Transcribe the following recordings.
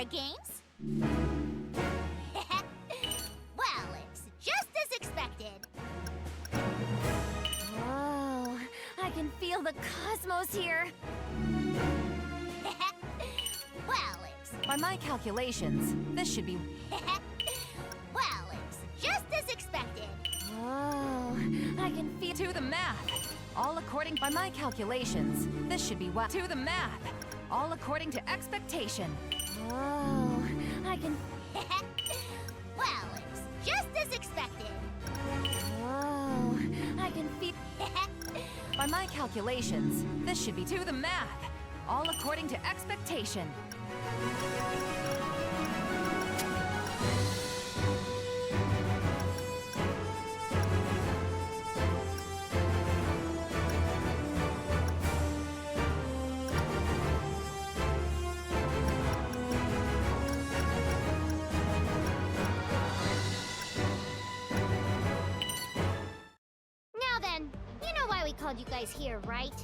our games? Well, it's just as expected. Oh, I can feel the cosmos here. Well, it's... By my calculations, this should be... Well, it's just as expected. Oh, I can feel... To the math. All according... By my calculations, this should be what... To the math. All according to expectation. Oh, I can... Well, it's just as expected. Oh, I can feel... By my calculations, this should be to the math. All according to expectation. Now then, you know why we called you guys here, right?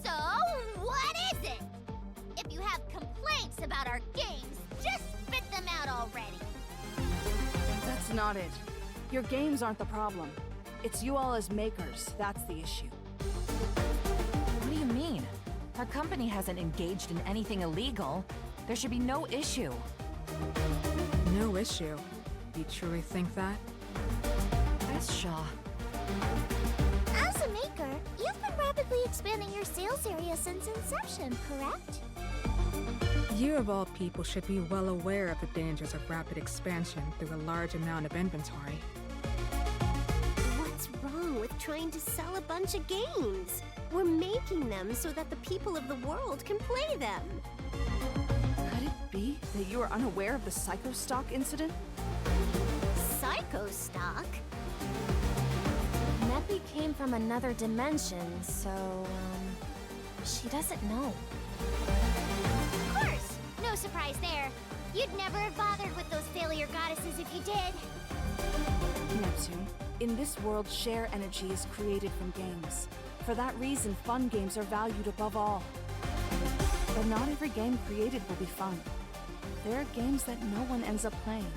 So, what is it? If you have complaints about our games, just spit them out already. That's not it. Your games aren't the problem. It's you all as makers, that's the issue. What do you mean? Our company hasn't engaged in anything illegal. There should be no issue. No issue? You truly think that? Yes, Shaw. As a maker, you've been rapidly expanding your sales area since inception, correct? You of all people should be well aware of the dangers of rapid expansion through a large amount of inventory. What's wrong with trying to sell a bunch of games? We're making them so that the people of the world can play them. Could it be that you are unaware of the Psychostock incident? Psycho stock? Neppy came from another dimension, so, she doesn't know. Of course! No surprise there. You'd never have bothered with those failure goddesses if you did. Neptune, in this world, share energy is created from games. For that reason, fun games are valued above all. But not every game created will be fun. There are games that no one ends up playing.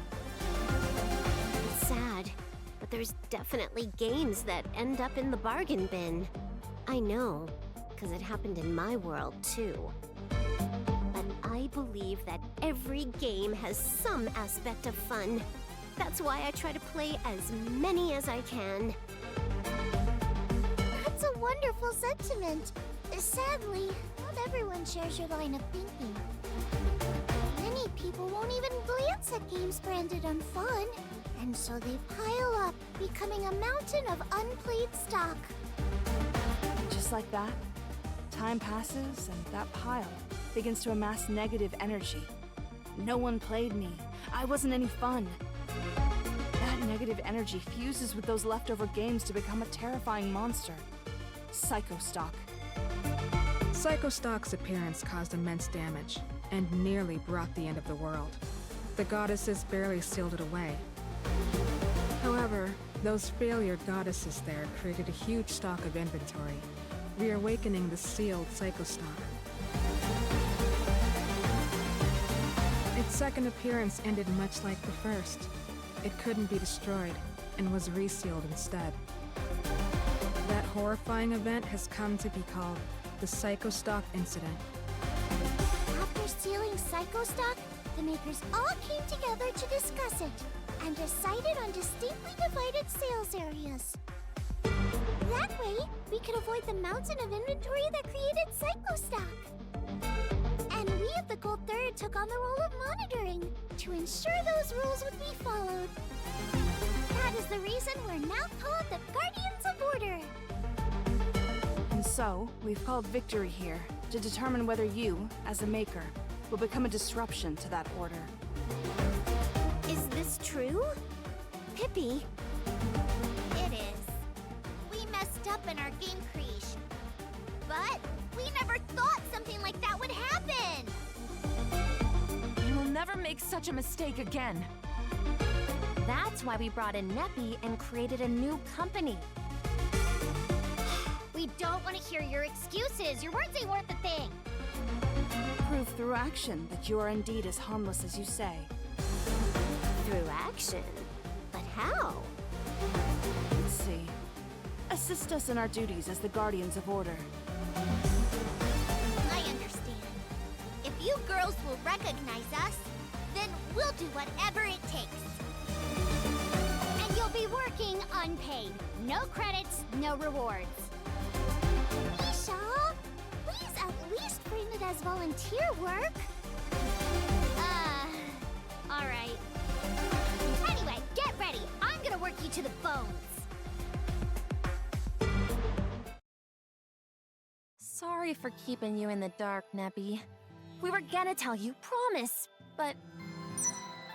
It's sad, but there's definitely games that end up in the bargain bin. I know, because it happened in my world too. But I believe that every game has some aspect of fun. That's why I try to play as many as I can. That's a wonderful sentiment. Sadly, not everyone shares your line of thinking. Many people won't even glance at games branded unfun, and so they pile up, becoming a mountain of unplayed stock. Just like that, time passes and that pile begins to amass negative energy. No one played me. I wasn't any fun. That negative energy fuses with those leftover games to become a terrifying monster. Psychostock. Psychostock's appearance caused immense damage, and nearly brought the end of the world. The goddesses barely sealed it away. However, those failure goddesses there created a huge stock of inventory, reawakening the sealed Psychostock. Its second appearance ended much like the first. It couldn't be destroyed, and was resealed instead. That horrifying event has come to be called the Psychostock Incident. After sealing Psychostock, the makers all came together to discuss it, and decided on distinctly divided sales areas. That way, we could avoid the mountain of inventory that created Psychostock. And we of the Gold Third took on the role of monitoring, to ensure those rules would be followed. That is the reason we're now called the Guardians of Order. And so, we've called victory here to determine whether you, as a maker, will become a disruption to that order. Is this true? Pippi? It is. We messed up in our game creation. But we never thought something like that would happen! We will never make such a mistake again. That's why we brought in Neppy and created a new company. We don't want to hear your excuses. Your words ain't worth a thing. prove through action that you are indeed as harmless as you say. Through action? But how? Let's see. Assist us in our duties as the Guardians of Order. I understand. If you girls will recognize us, then we'll do whatever it takes. And you'll be working unpaid. No credits, no rewards. Misha, please at least frame it as volunteer work. Alright. Anyway, get ready. I'm gonna work you to the bones. Sorry for keeping you in the dark, Neppy. We were gonna tell you, promise, but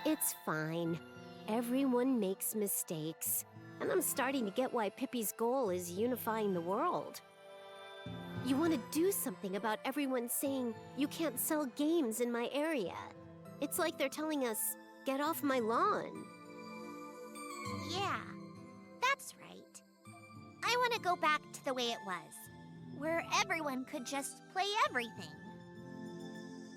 It's fine. Everyone makes mistakes. And I'm starting to get why Pippi's goal is unifying the world. You want to do something about everyone saying you can't sell games in my area. It's like they're telling us, get off my lawn. Yeah, that's right. I want to go back to the way it was, where everyone could just play everything.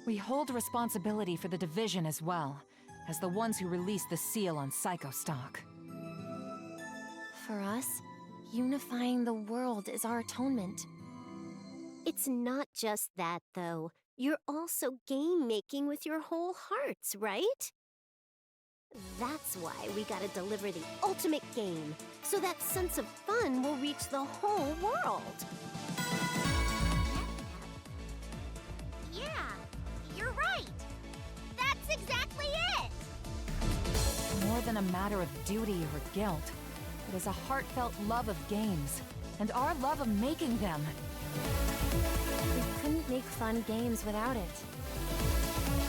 we hold responsibility for the division as well, as the ones who released the seal on Psychostock. For us, unifying the world is our atonement. It's not just that, though. You're also game-making with your whole hearts, right? That's why we gotta deliver the ultimate game, so that sense of fun will reach the whole world. Yeah, you're right. That's exactly it. More than a matter of duty or guilt, it is a heartfelt love of games, and our love of making them. We couldn't make fun games without it.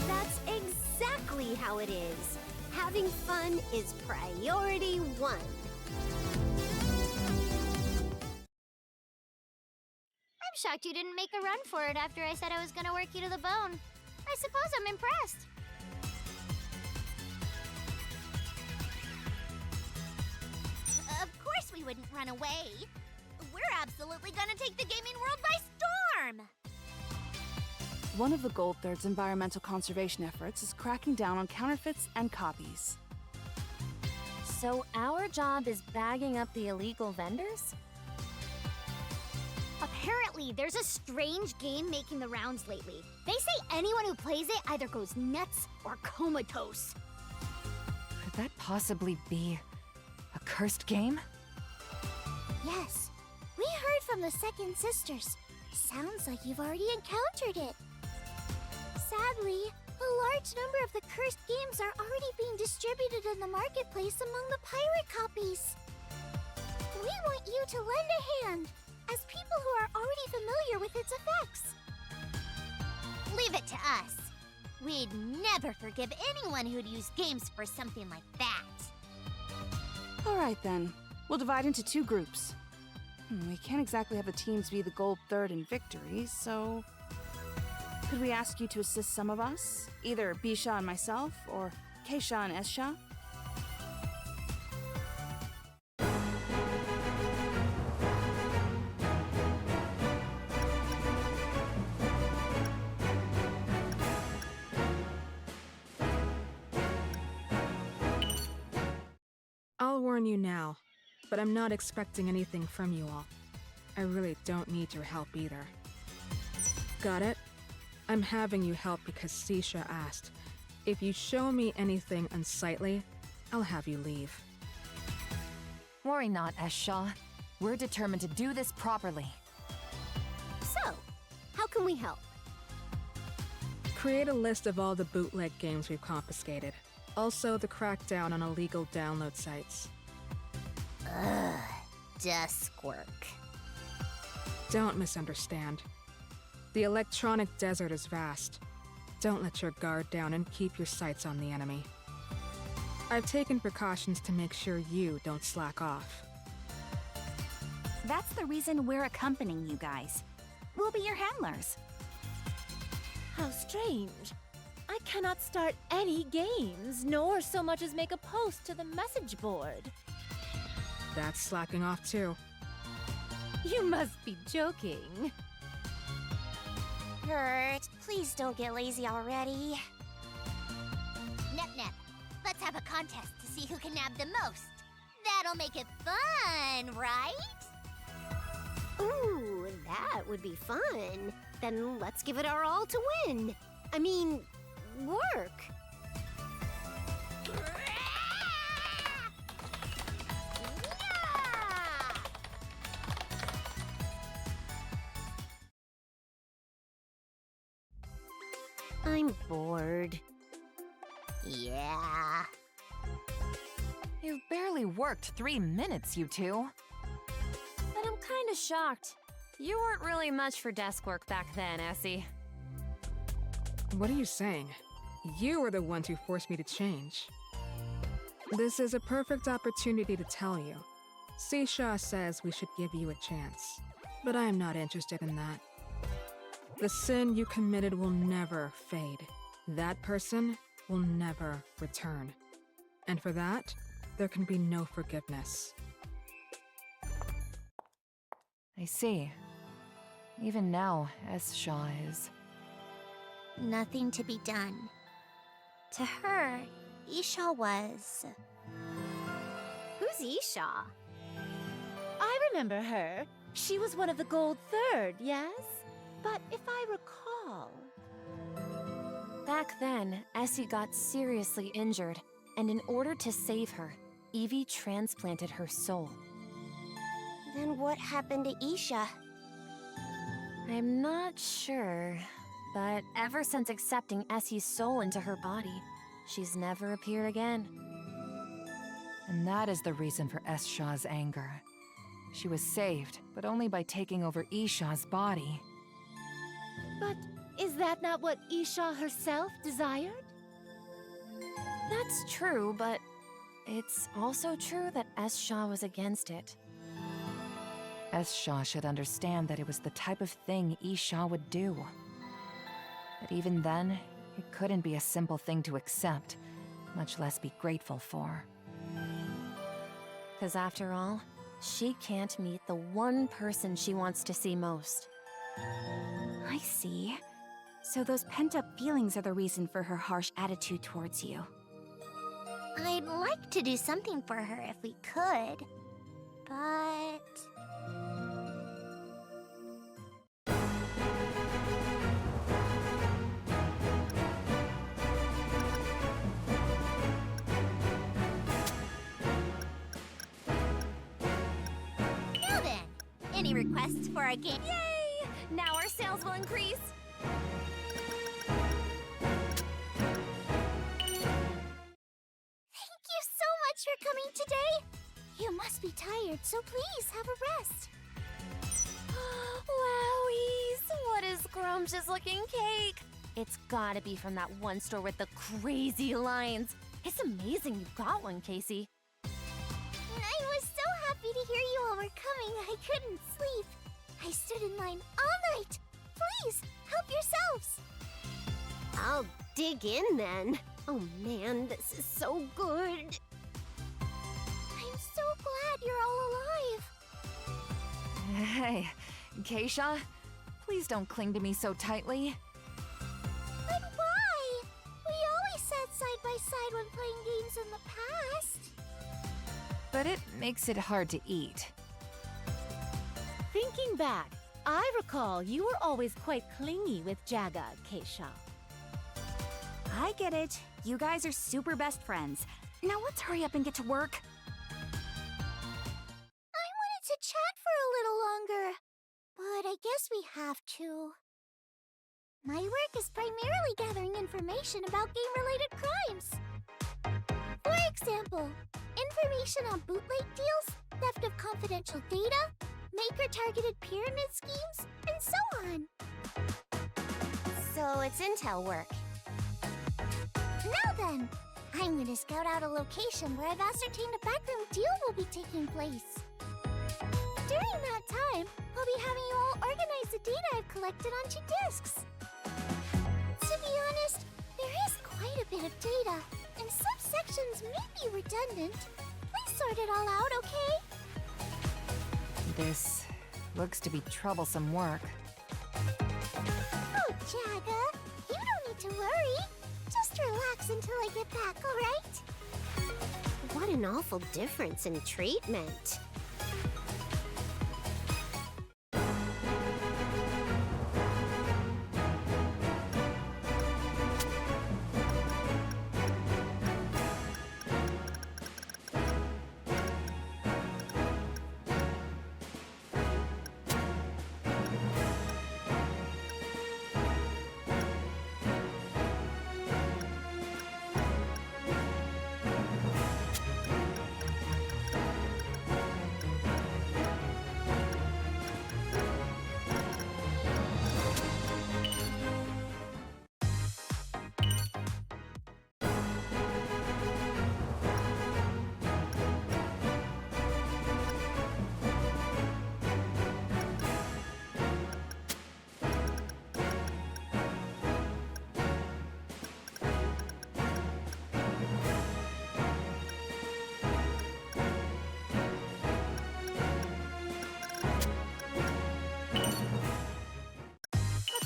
That's exactly how it is. Having fun is priority one. I'm shocked you didn't make a run for it after I said I was gonna work you to the bone. I suppose I'm impressed. Of course we wouldn't run away. We're absolutely gonna take the gaming world by storm! One of the Gold Third's environmental conservation efforts is cracking down on counterfeits and copies. So our job is bagging up the illegal vendors? Apparently, there's a strange game making the rounds lately. They say anyone who plays it either goes nuts or comatose. Could that possibly be a cursed game? Yes, we heard from the Second Sisters. Sounds like you've already encountered it. Sadly, a large number of the cursed games are already being distributed in the marketplace among the pirate copies. We want you to lend a hand, as people who are already familiar with its effects. Leave it to us. We'd never forgive anyone who'd use games for something like that. All right then, we'll divide into two groups. We can't exactly have the teams be the Gold Third in victory, so... Could we ask you to assist some of us? Either Bisha and myself, or Keisha and Esha? I'll warn you now, but I'm not expecting anything from you all. I really don't need your help either. Got it? I'm having you help because Sisha asked. If you show me anything unsightly, I'll have you leave. Worry not, Esha. We're determined to do this properly. So, how can we help? Create a list of all the bootleg games we've confiscated. Also, the crackdown on illegal download sites. Desk work. Don't misunderstand. The electronic desert is vast. Don't let your guard down and keep your sights on the enemy. I've taken precautions to make sure you don't slack off. That's the reason we're accompanying you guys. We'll be your handlers. How strange. I cannot start any games, nor so much as make a post to the message board. That's slacking off too. You must be joking. hurt. Please don't get lazy already. Nep, let's have a contest to see who can nab the most. That'll make it fun, right? Ooh, that would be fun. Then let's give it our all to win. I mean, work. I'm bored. Yeah. You've barely worked 3 minutes, you two. But I'm kinda shocked. You weren't really much for desk work back then, Essie. What are you saying? You are the ones who forced me to change. This is a perfect opportunity to tell you. Seashaw says we should give you a chance, but I am not interested in that. The sin you committed will never fade. That person will never return. And for that, there can be no forgiveness. I see. Even now, Shaw is... Nothing to be done. To her, Isha was... Who's Isha? I remember her. She was one of the Gold Third, yes? But if I recall... Back then, Essie got seriously injured, and in order to save her, Evie transplanted her soul. Then what happened to Isha? I'm not sure, but ever since accepting Essie's soul into her body, she's never appeared again. And that is the reason for Shaw's anger. She was saved, but only by taking over Isha's body. But is that not what Isha herself desired? That's true, but it's also true that Shaw was against it. Shaw should understand that it was the type of thing Isha would do. But even then, it couldn't be a simple thing to accept, much less be grateful for. 'Cause after all, she can't meet the one person she wants to see most. I see. So those pent-up feelings are the reason for her harsh attitude towards you. I'd like to do something for her if we could, but... Now then, any requests for a game? Yay! Now our sales will increase! Thank you so much for coming today. You must be tired, so please have a rest. Wowies! What a scrumptious looking cake! It's gotta be from that one store with the crazy lines. It's amazing you got one, Casey. I was so happy to hear you all were coming, I couldn't sleep. I stood in line all night. Please, help yourselves. I'll dig in then. Oh man, this is so good. I'm so glad you're all alive. Hey, Keisha, please don't cling to me so tightly. But why? We always sat side by side when playing games in the past. But it makes it hard to eat. Thinking back, I recall you were always quite clingy with Jaga, Keisha. I get it. You guys are super best friends. Now let's hurry up and get to work. I wanted to chat for a little longer, but I guess we have to. My work is primarily gathering information about game-related crimes. For example, information on bootleg deals, theft of confidential data, maker-targeted pyramid schemes, and so on. So it's intel work. Now then, I'm gonna scout out a location where I've ascertained a backroom deal will be taking place. During that time, I'll be having you all organize the data I've collected onto disks. To be honest, there is quite a bit of data, and some sections may be redundant. Please sort it all out, okay? This looks to be troublesome work. Oh, Jaga. You don't need to worry. Just relax until I get back, alright? What an awful difference in treatment.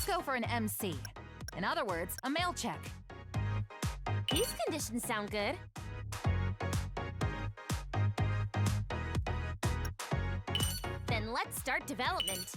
Let's go for an MC. In other words, a mail check. These conditions sound good. Then let's start development.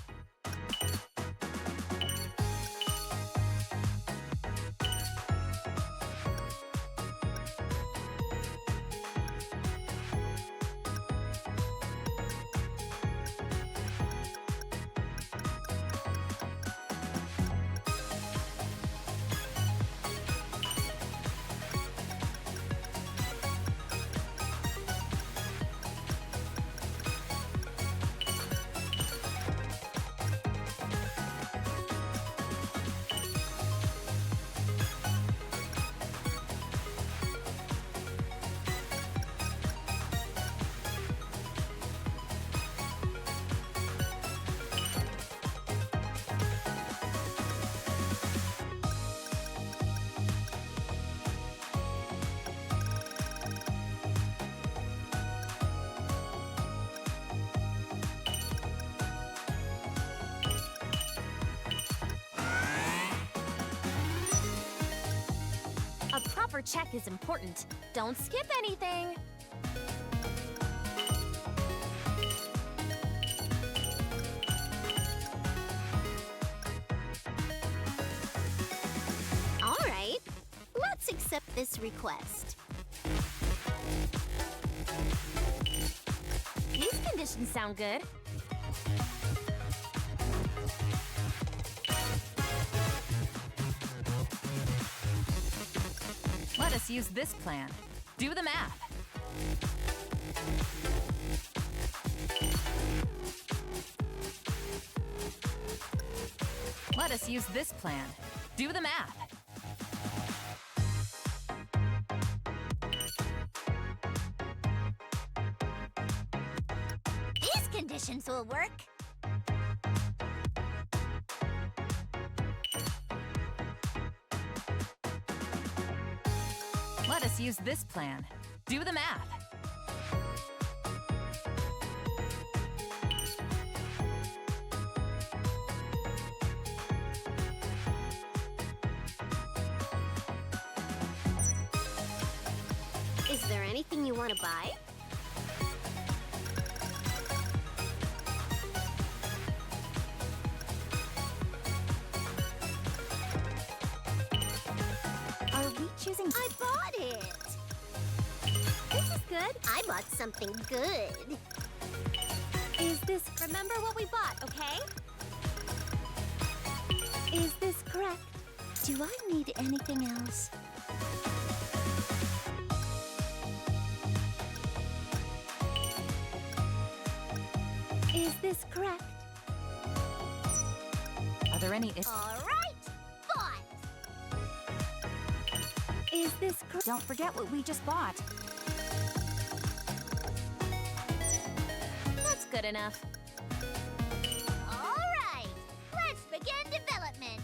A proper check is important. Don't skip anything. All right, let's accept this request. These conditions sound good. Let us use this plan. Do the math. Let us use this plan. Do the math. These conditions will work. Let us use this plan. Do the math. Is there anything you want to buy? Are we choosing? I bought it! This is good. I bought something good. Is this Remember what we bought, okay? Is this correct? Do I need anything else? Is this correct? Are there any All right, bought. Is this correct? Don't forget what we just bought. That's good enough. All right, let's begin development.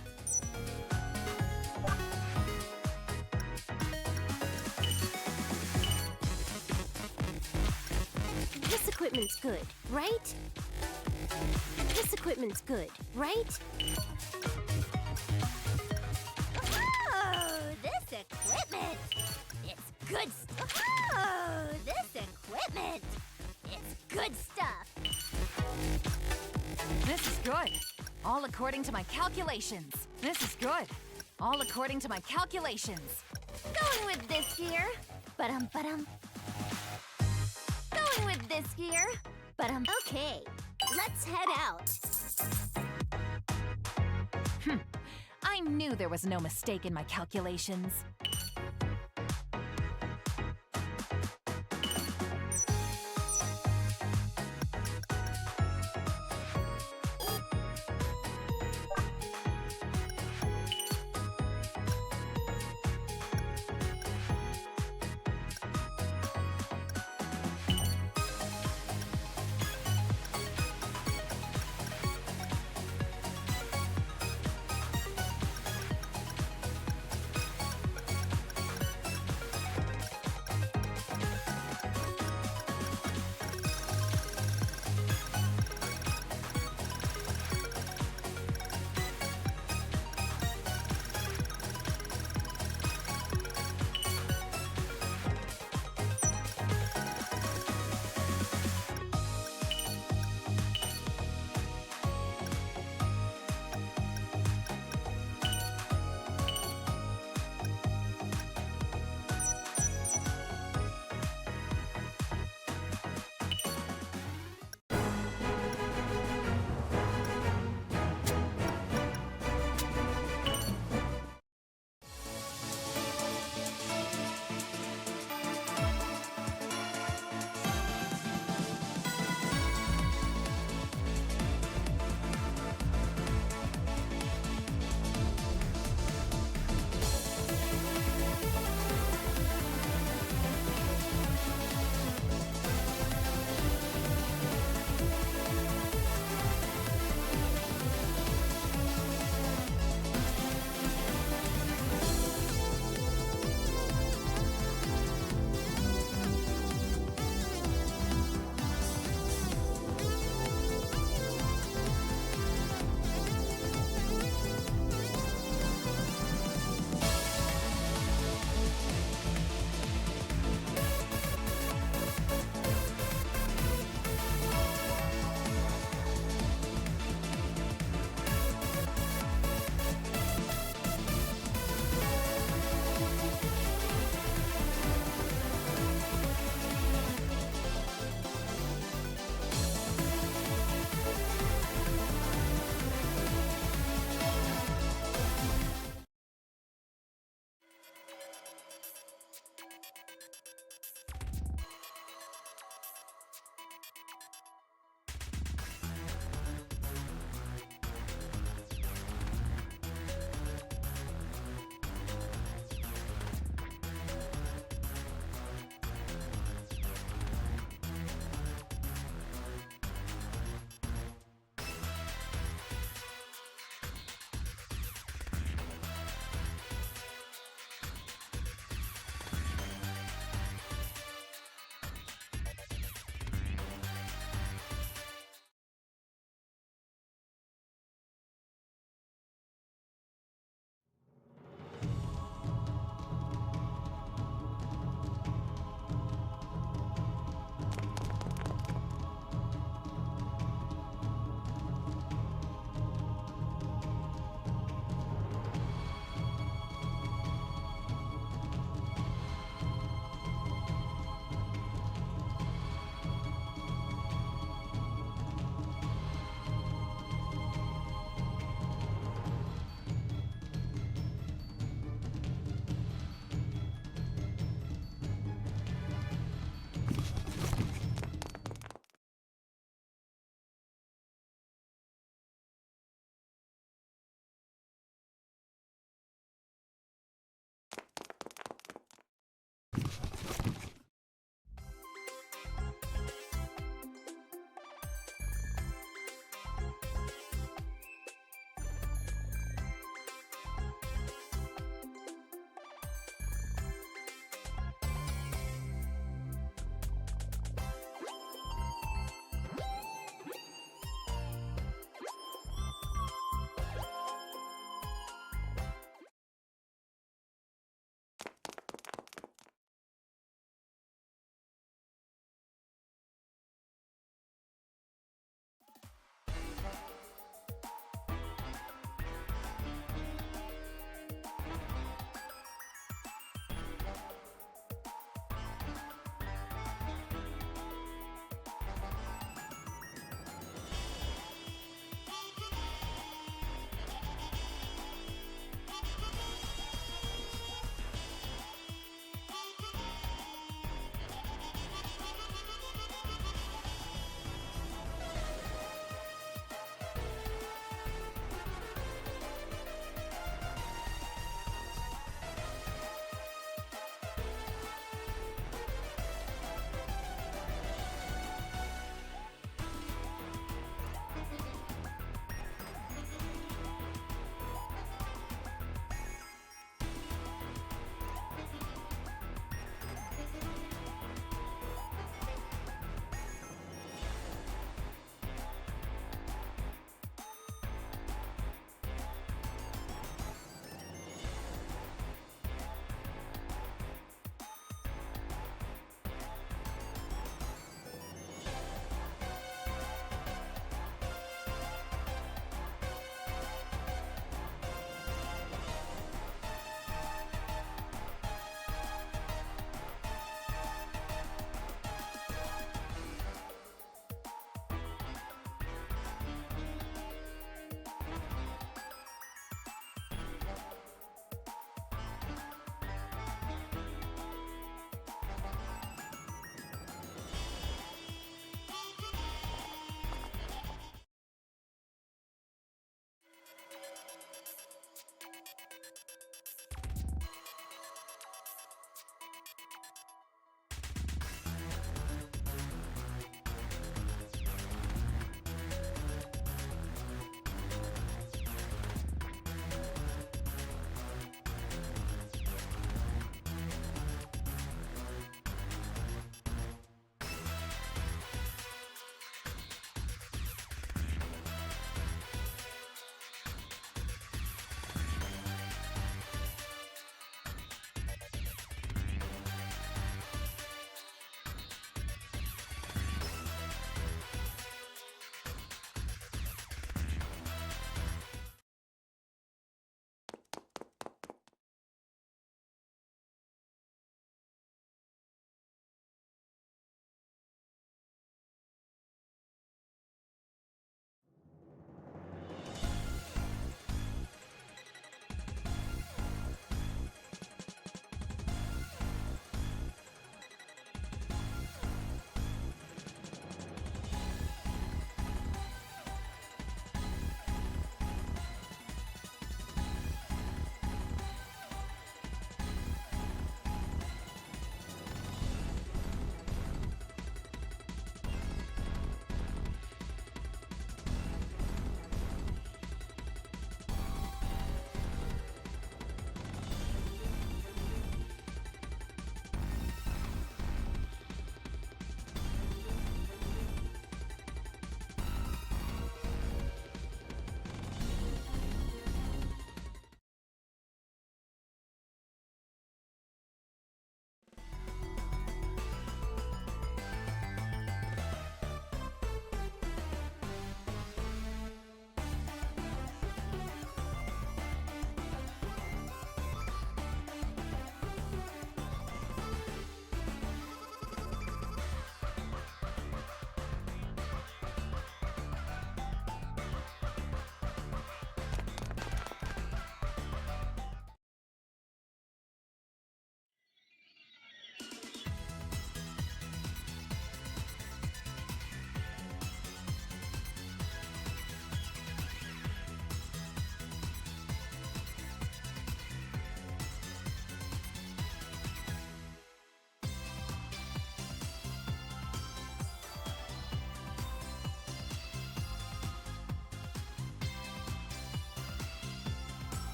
This equipment's good, right? This equipment's good, right? All according to my calculations. This is good. All according to my calculations. Going with this gear. Ba-dum. Going with this gear. Ba-dum. Okay, let's head out. I knew there was no mistake in my calculations.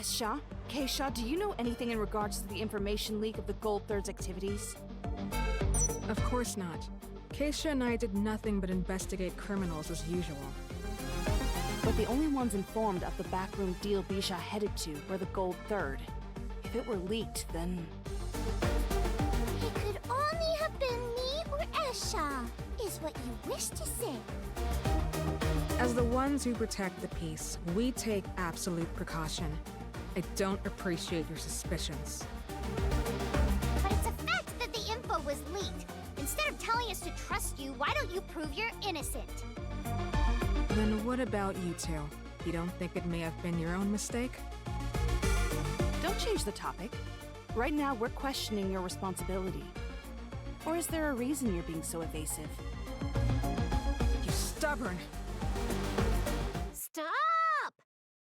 Esha, Keisha, do you know anything in regards to the information leak of the Gold Third's activities? Of course not. Keisha and I did nothing but investigate criminals as usual. But the only ones informed of the backroom deal Bisha headed to were the Gold Third. If it were leaked, then... It could only have been me or Esha, is what you wish to say. As the ones who protect the peace, we take absolute precaution. I don't appreciate your suspicions. But it's a fact that the info was leaked. Instead of telling us to trust you, why don't you prove you're innocent? Then what about you two? You don't think it may have been your own mistake? Don't change the topic. Right now, we're questioning your responsibility. Or is there a reason you're being so evasive? You stubborn! Stop!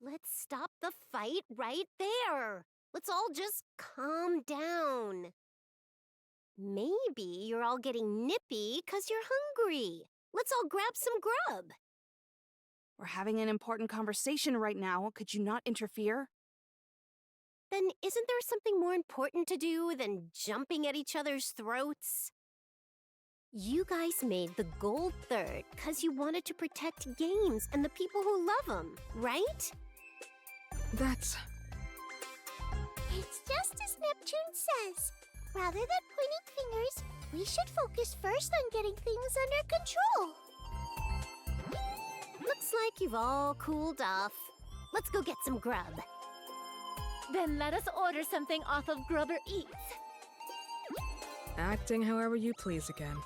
Let's stop the fight right there. Let's all just calm down. Maybe you're all getting nippy because you're hungry. Let's all grab some grub. We're having an important conversation right now. Could you not interfere? Then isn't there something more important to do than jumping at each other's throats? You guys made the Gold Third because you wanted to protect games and the people who love them, right? That's... It's just as Neptune says. Rather than pointing fingers, we should focus first on getting things under control. Looks like you've all cooled off. Let's go get some grub. Then let us order something off of Grubber Eats. acting however you please again.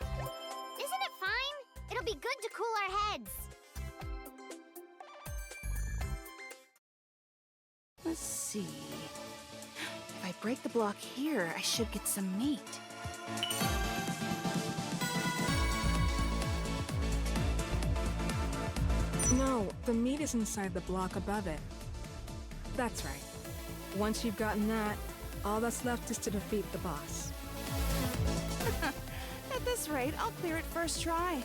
Isn't it fine? It'll be good to cool our heads. Let's see. If I break the block here, I should get some meat. No, the meat is inside the block above it. That's right. Once you've gotten that, all that's left is to defeat the boss. At this rate, I'll clear it first try.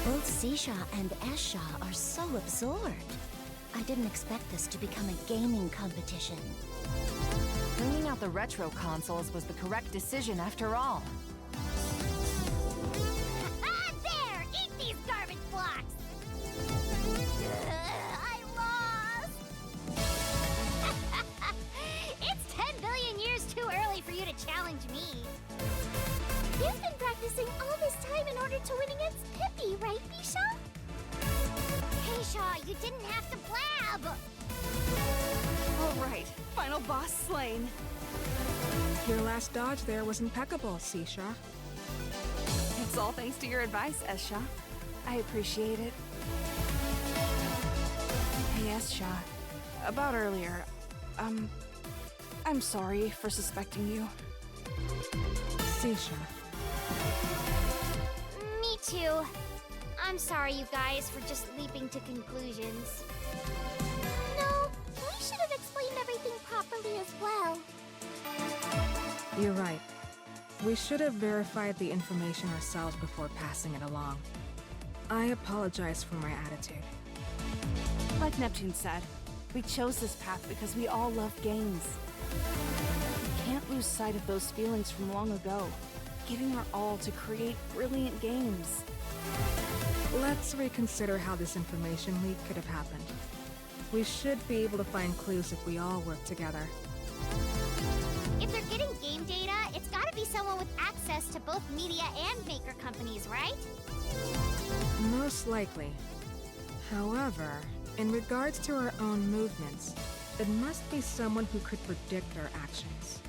Both Sisha and Esha are so absorbed. I didn't expect this to become a gaming competition. Bringing out the retro consoles was the correct decision after all. Ah, there! Eat these garbage blocks! I lost! It's 10 billion years too early for you to challenge me. You've been practicing all this time in order to win against Pippi, right, Bisha? Hey, Shaw, you didn't have to blab! All right, final boss slain. Your last dodge there was impeccable, Sisha. It's all thanks to your advice, Esha. I appreciate it. Hey, Esha. About earlier, I'm sorry for suspecting you. Sisha. Me too. I'm sorry, you guys, for just leaping to conclusions. No, we should have explained everything properly as well. You're right. We should have verified the information ourselves before passing it along. I apologize for my attitude. Like Neptune said, we chose this path because we all love games. We can't lose sight of those feelings from long ago, giving our all to create brilliant games. Let's reconsider how this information leak could have happened. We should be able to find clues if we all work together. If they're getting game data, it's gotta be someone with access to both media and maker companies, right? Most likely. However, in regards to our own movements, it must be someone who could predict our actions.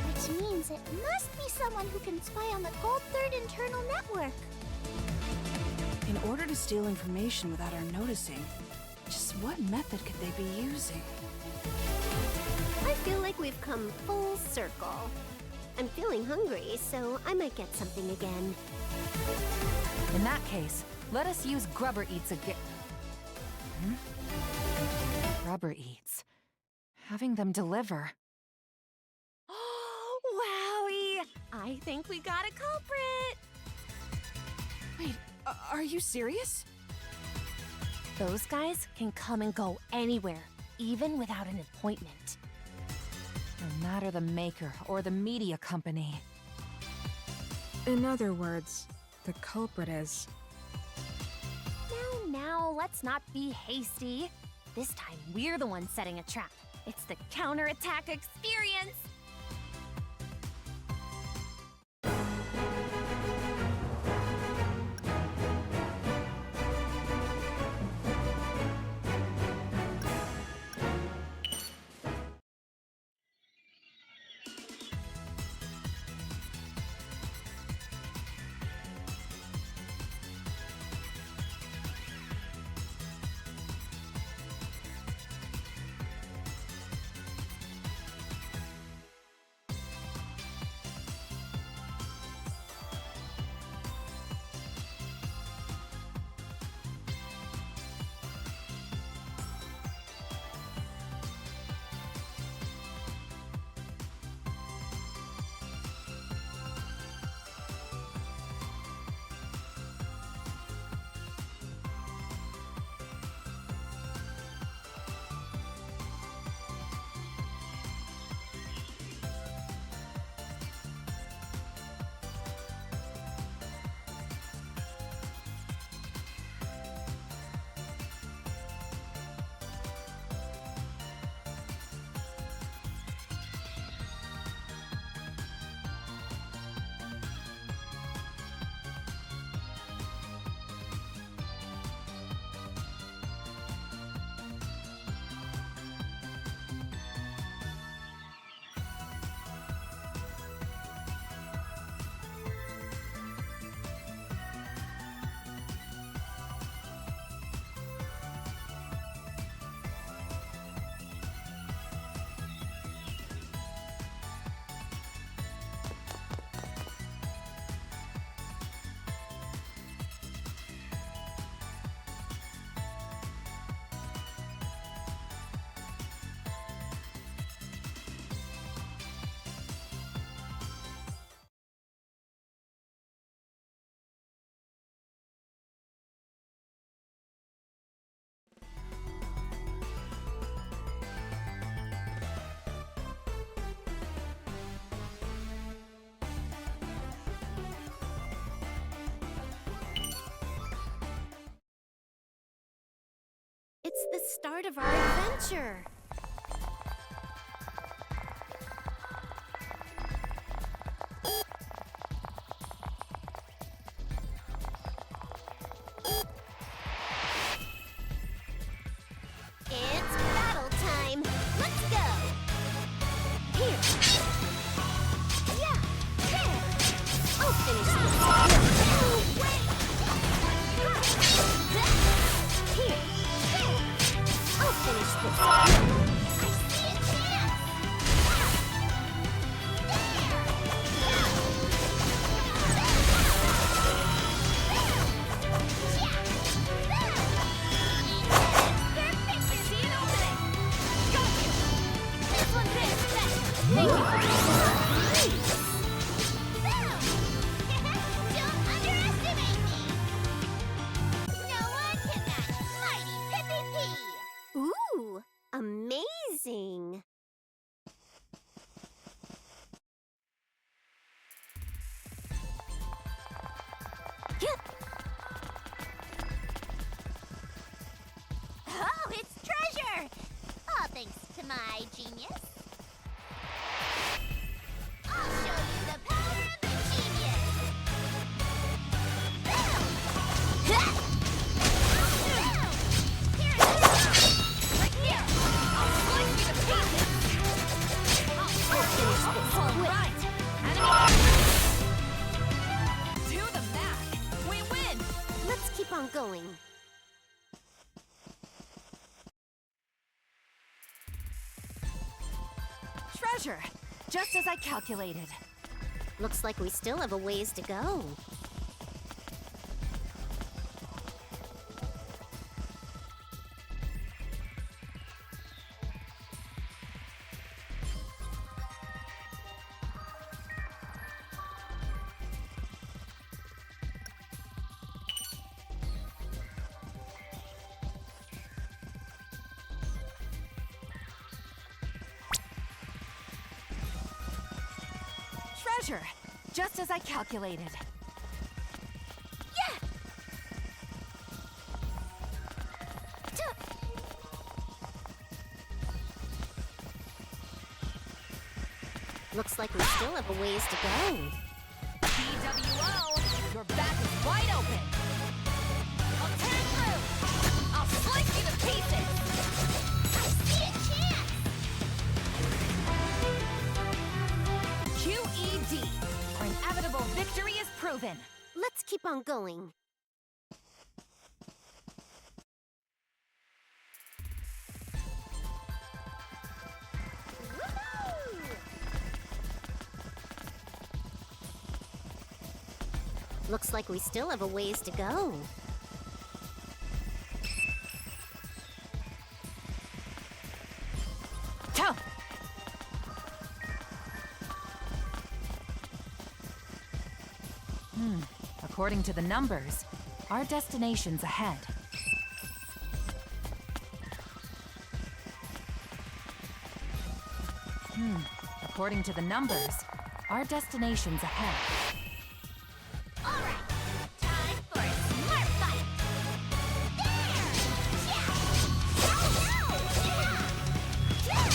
Which means it must be someone who can spy on the Gold Third internal network. In order to steal information without our noticing, just what method could they be using? I feel like we've come full circle. I'm feeling hungry, so I might get something again. In that case, let us use Grubber Eats again. Grubber Eats. Having them deliver. Wowie! I think we got a culprit! Wait, are you serious? Those guys can come and go anywhere, even without an appointment. No matter the maker or the media company. In other words, the culprit is... Now, let's not be hasty. This time, we're the ones setting a trap. It's the counterattack experience! It's the start of our adventure! It's battle time! Let's go! Here! Yeah! There! I'll finish this! No way! Here! There! I'll finish this! I see a chance! Ooh, amazing! Oh, it's treasure! All thanks to my genius. I'll show you the power of the genius! Boom! Boom! Here it is! Right here! I'll slice you to pieces! I'll finish this All quick! right! To the mat! We win! Let's keep on going. Treasure! Just as I calculated. Looks like we still have a ways to go. Treasure! Just as I calculated. Looks like we still have a ways to go. BWO! Your back is wide open! I'll tear through! I'll slice you to pieces! I see a chance! QED! Our inevitable victory is proven! Let's keep on going. Looks like we still have a ways to go. Toe! According to the numbers, our destination's ahead. According to the numbers, our destination's ahead. Alright, time for a smart fight! There! Yeah! Oh no! Yeah! Yeah!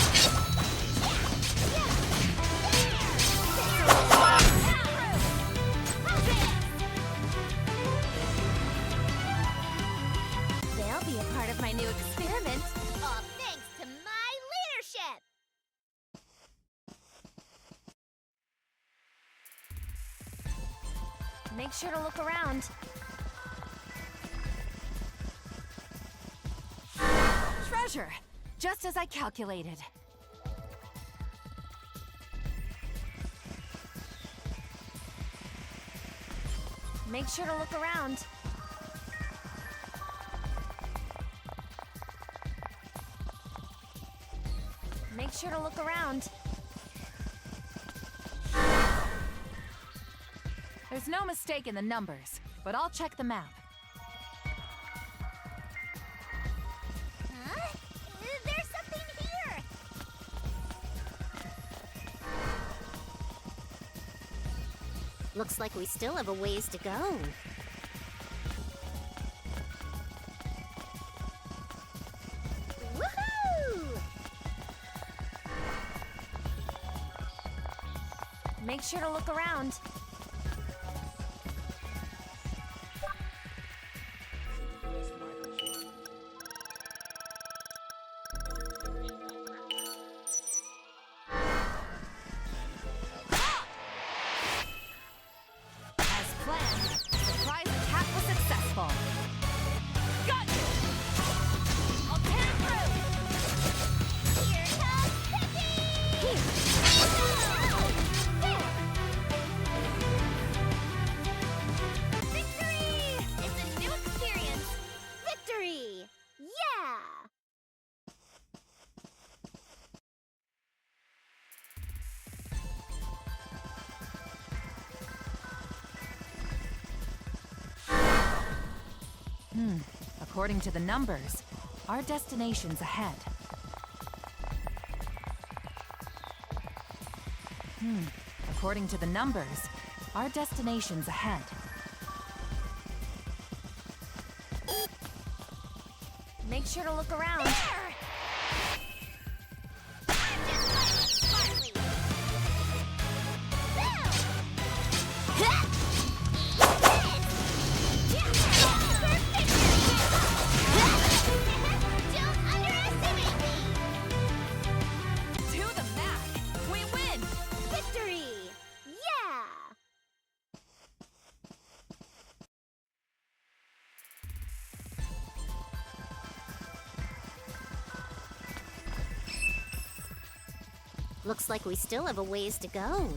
They'll be a part of my new experiment. All thanks to my leadership! Make sure to look around. Treasure! Just as I calculated. Make sure to look around. Make sure to look around. There's no mistake in the numbers, but I'll check the map. Huh? There's something here! Looks like we still have a ways to go. Woohoo! Make sure to look around. As planned, the surprise attack was successful. Got you! I'll tear through! Here comes Pippi! Victory! It's a new experience! Victory! Yeah! According to the numbers, our destination's ahead. According to the numbers, our destination's ahead. Make sure to look around. I'm just playing smartly! Don't underestimate me! To the mat! We win! Victory! Yeah! Looks like we still have a ways to go.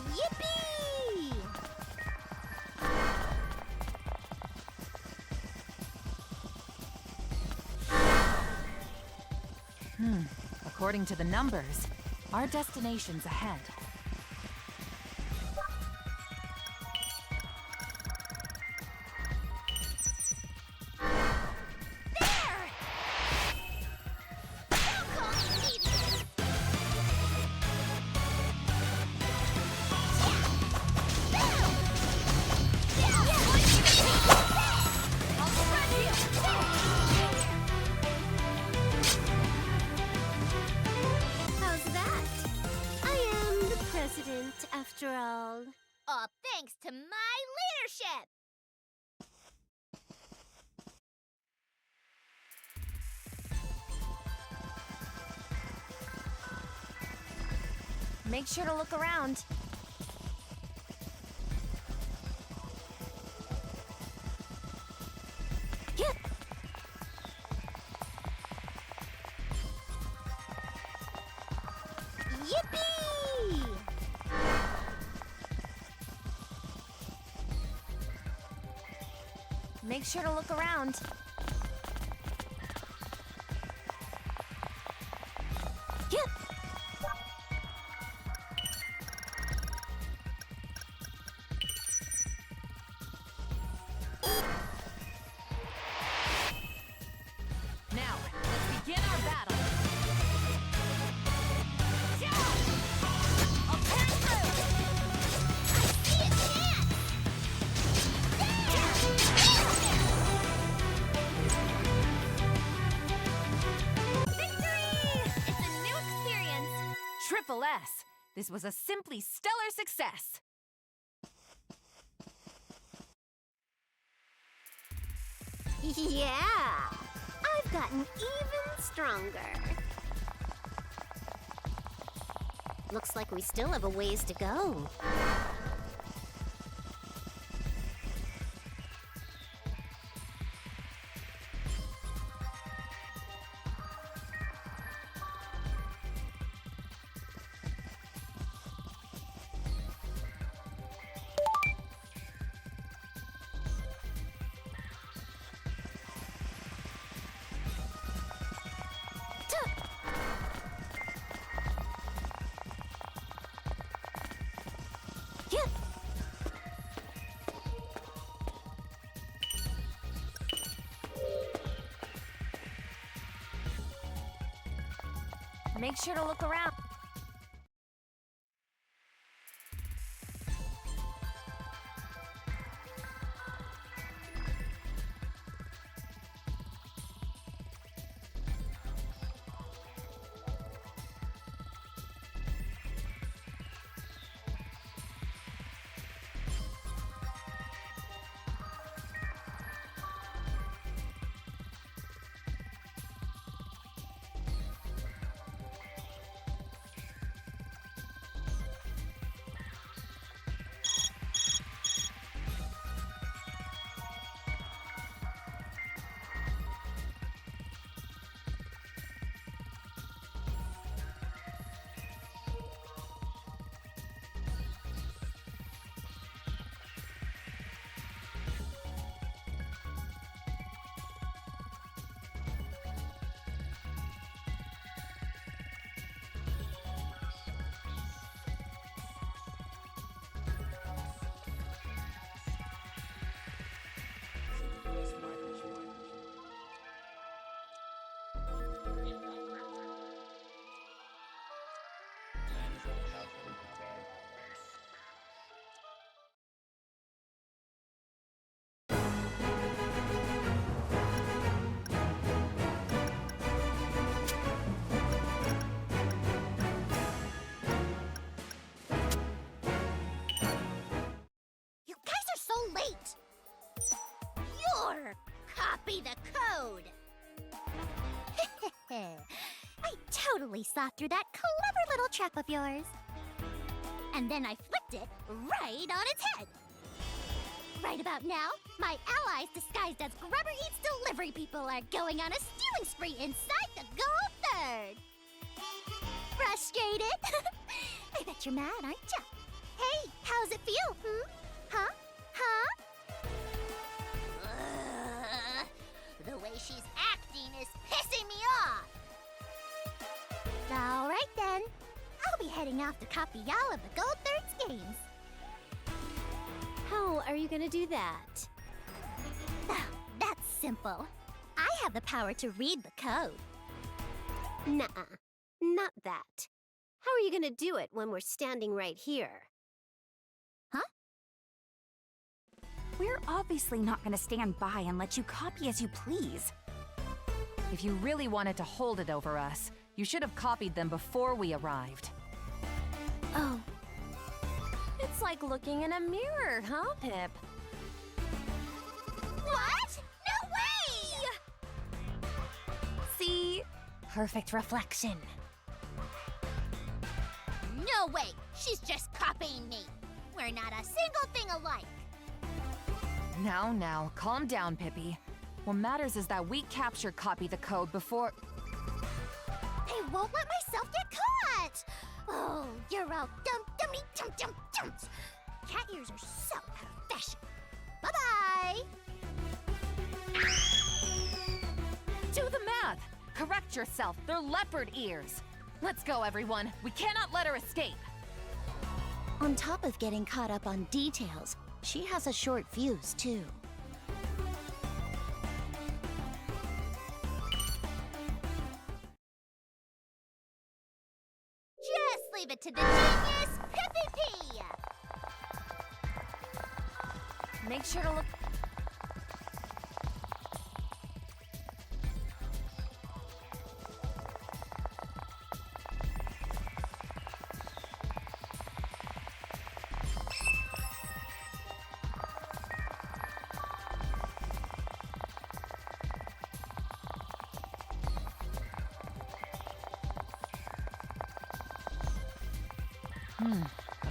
Yippee! According to the numbers, our destination's ahead. There! thanks to my leadership! Make sure to look around. Yep. Yippee! Make sure to look around. Yep. Now, let's begin our battle. I'll tear through! I see a chance! Victory! It's a new experience. Triple S. This was a simply stellar success. Yeah! I've gotten even stronger. Looks like we still have a ways to go. Make sure to look around. Copy the code! I totally saw through that clever little trap of yours. And then I flipped it right on its head. Right about now, my allies disguised as Grubber Eats delivery people are going on a stealing spree inside the Gold Third. Frustrated? I bet you're mad, aren't ya? Hey, how's it feel, Huh? The way she's acting is pissing me off. All right then. I'll be heading off to copy y'all of the Gold Third's games. How are you gonna do that? That's simple. I have the power to read the code. Nuh-uh. Not that. How are you gonna do it when we're standing right here? We're obviously not gonna stand by and let you copy as you please. If you really wanted to hold it over us, you should have copied them before we arrived. Oh. It's like looking in a mirror, huh, Pip? What? No way! See? Perfect reflection. No way! She's just copying me! We're not a single thing alike! Now, calm down, Pippi. What matters is that we capture copy the code before... I won't let myself get caught! Oh, you're all dumps. Cat ears are so out of fashion. Bye-bye! Do the math! Correct yourself, they're leopard ears! Let's go, everyone. We cannot let her escape. On top of getting caught up on details, she has a short fuse, too. Just leave it to the genius Pippi P! Make sure to look...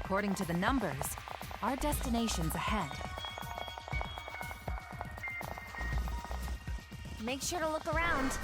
According to the numbers, our destination's ahead. Make sure to look around.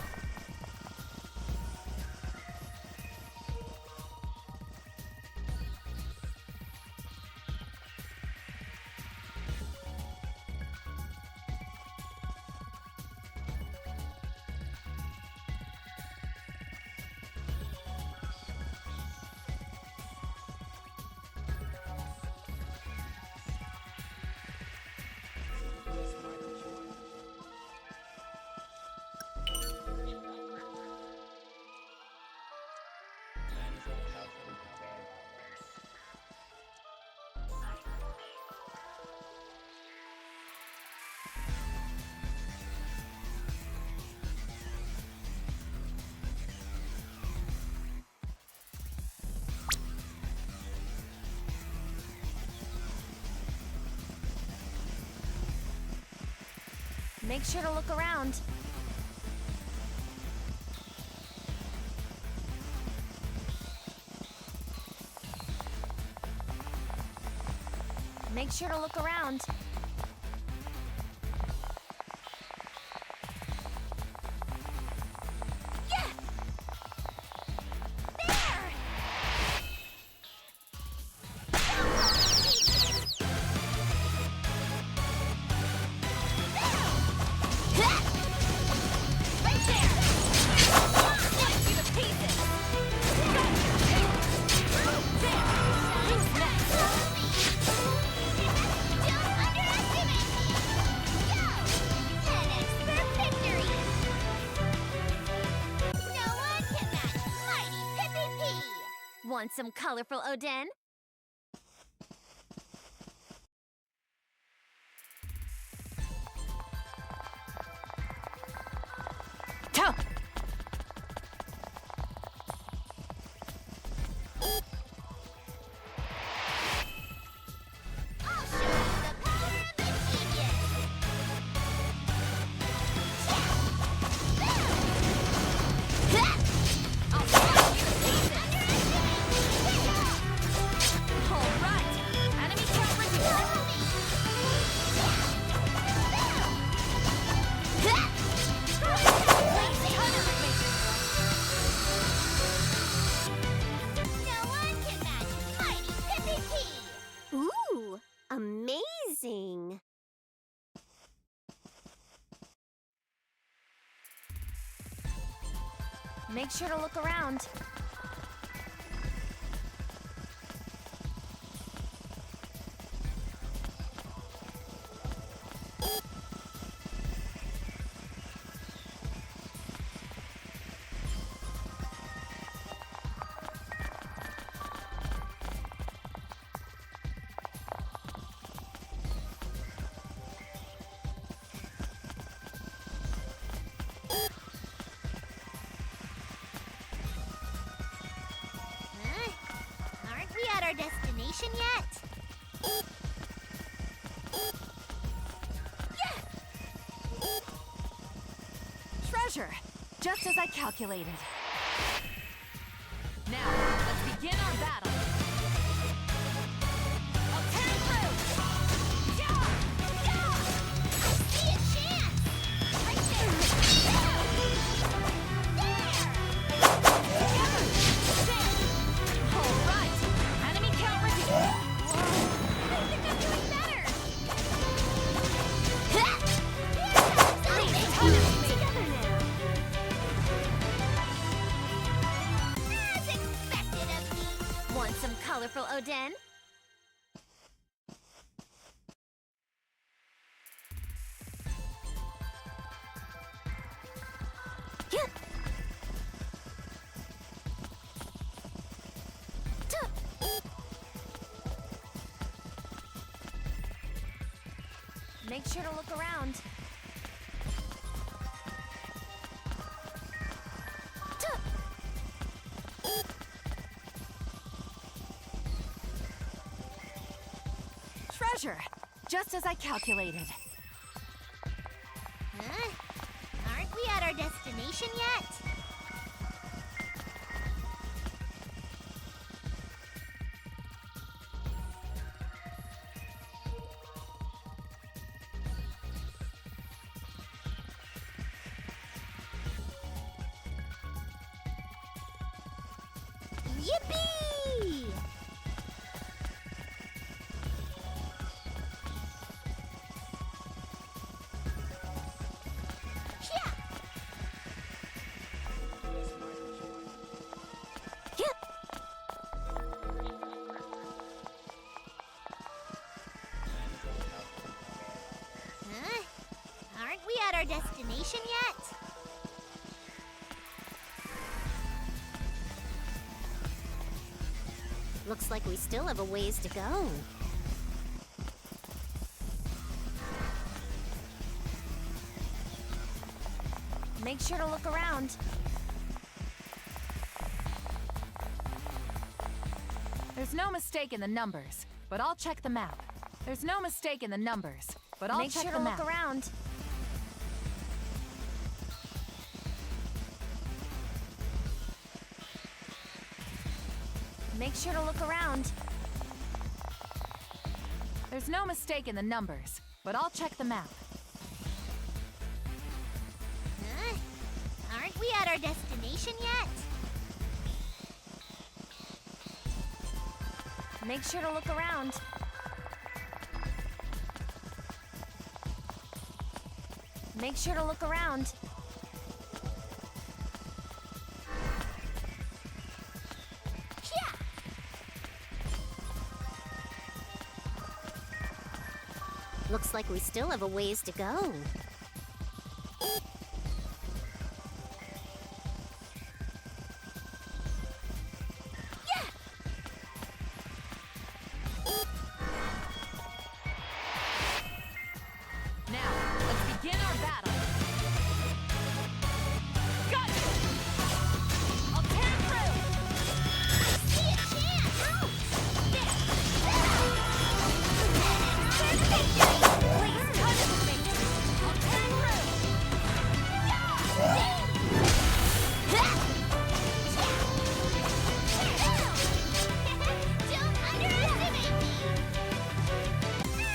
Make sure to look around. Make sure to look around. Want some colorful Oden? Go! I'll show you the power of the genius! I'll slice you to pieces! All right! Enemy count reduced! No one can match Mighty Pippi P! Ooh, amazing! Make sure to look around. Aren't we at our destination yet? Treasure! Just as I calculated. Now, let's begin our battle. I'll tear through! Yeah! Yeah! I see a chance! Right there! All right! Enemy count reduced! I think I'm doing better! Together now! As expected of me! Want some colorful Oden? Make sure to look around. Treasure! Just as I calculated. Huh? Aren't we at our destination yet? Yippee! Yeah. Huh? Aren't we at our destination yet? Looks like we still have a ways to go. Make sure to look around. There's no mistake in the numbers, but I'll check the map. There's no mistake in the numbers, but I'll Make check sure the to map. look around. Make sure to look around. There's no mistake in the numbers, but I'll check the map. Huh? Aren't we at our destination yet? Make sure to look around. Make sure to look around. Yeah. Looks like we still have a ways to go. Now, let's begin our battle. Got you! I'll tear through! See a chance! Please touch me! I'll tear Don't underestimate me!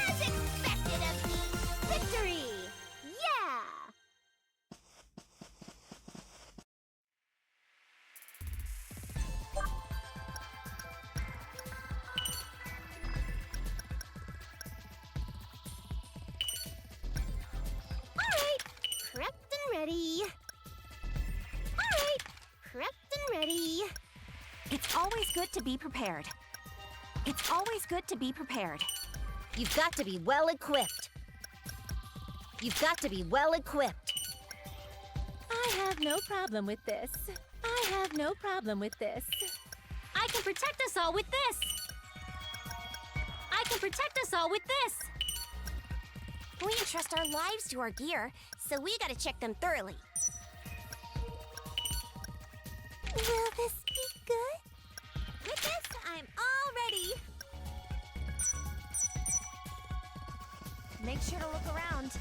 As expected of me! Victory! Yeah! Alright, prepped and ready. Alright, prepped and ready. It's always good to be prepared. It's always good to be prepared. You've got to be well equipped. You've got to be well equipped. I have no problem with this. I have no problem with this. I can protect us all with this. I can protect us all with this. We entrust our lives to our gear, so we gotta check them thoroughly. Will this be good? With this, I'm all ready. Make sure to look around.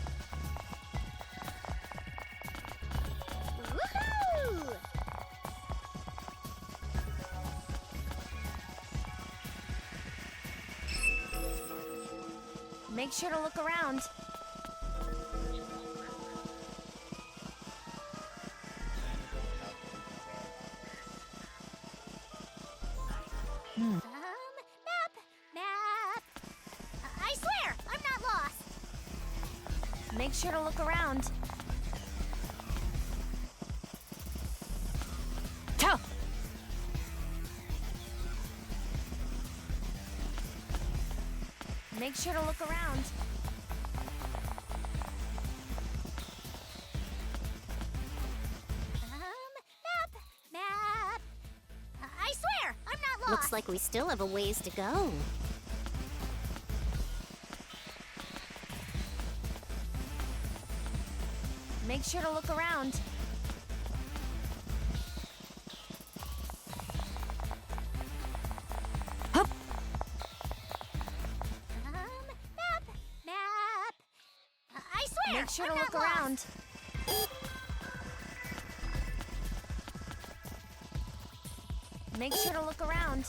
Make sure to look around. Map! Map! I swear, I'm not lost! Make sure to look around. Toe! Make sure to look around. Map! I swear, I'm not lost! Looks like we still have a ways to go. Make sure to look around. Hup! Map! I swear, Make sure to I'm look not lost. around. Make sure to look around.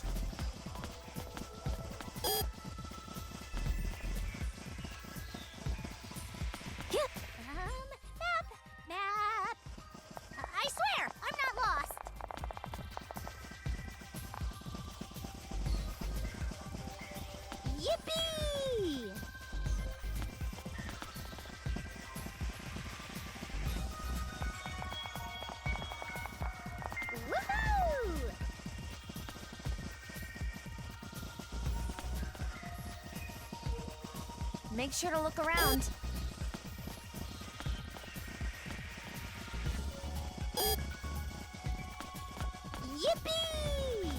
Map! I swear, I'm not lost! Yippee! Woohoo! Make sure to look around. Yippee!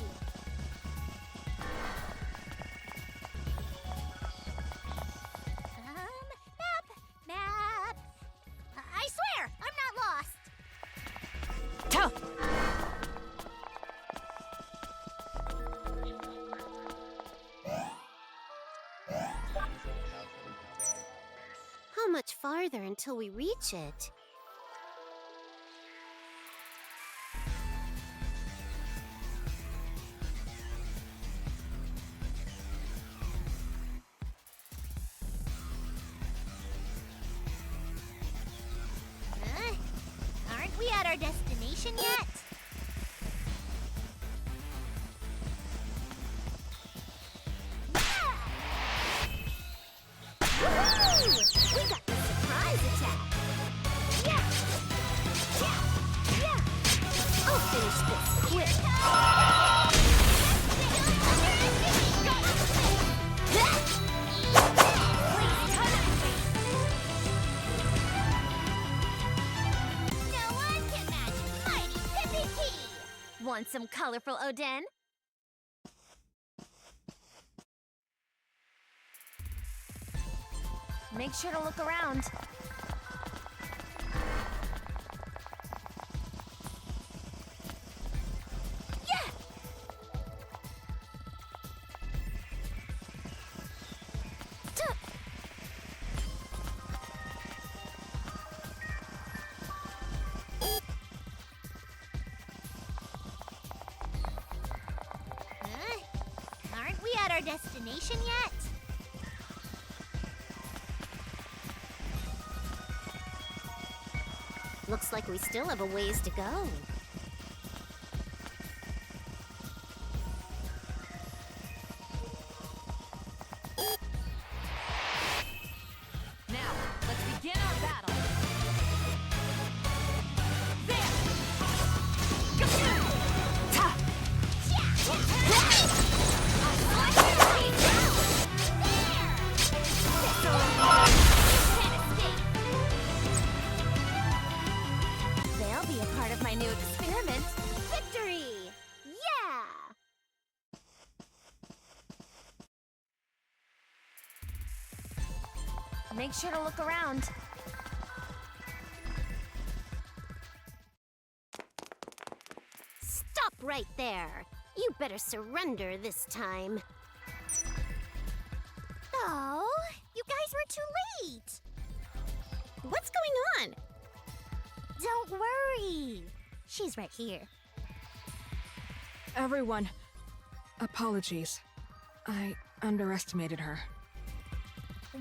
Map! I swear, I'm not lost! Toe! How much farther until we reach it? Aren't we at our destination yet? Woohoo! We got the surprise attack! Yeah! I'll finish this quick! No one can match Mighty Pippi Key! Want some colorful Odin? Make sure to look around. Aren't we at our destination yet? Looks like we still have a ways to go. Now, let's begin our battle. There! Ta! They'll be a part of my new experiment. Victory! Yeah! Make sure to look around. Stop right there! You better surrender this time. Oh, you guys were too late! What's going on? Don't worry! She's right here. Everyone, apologies. I underestimated her.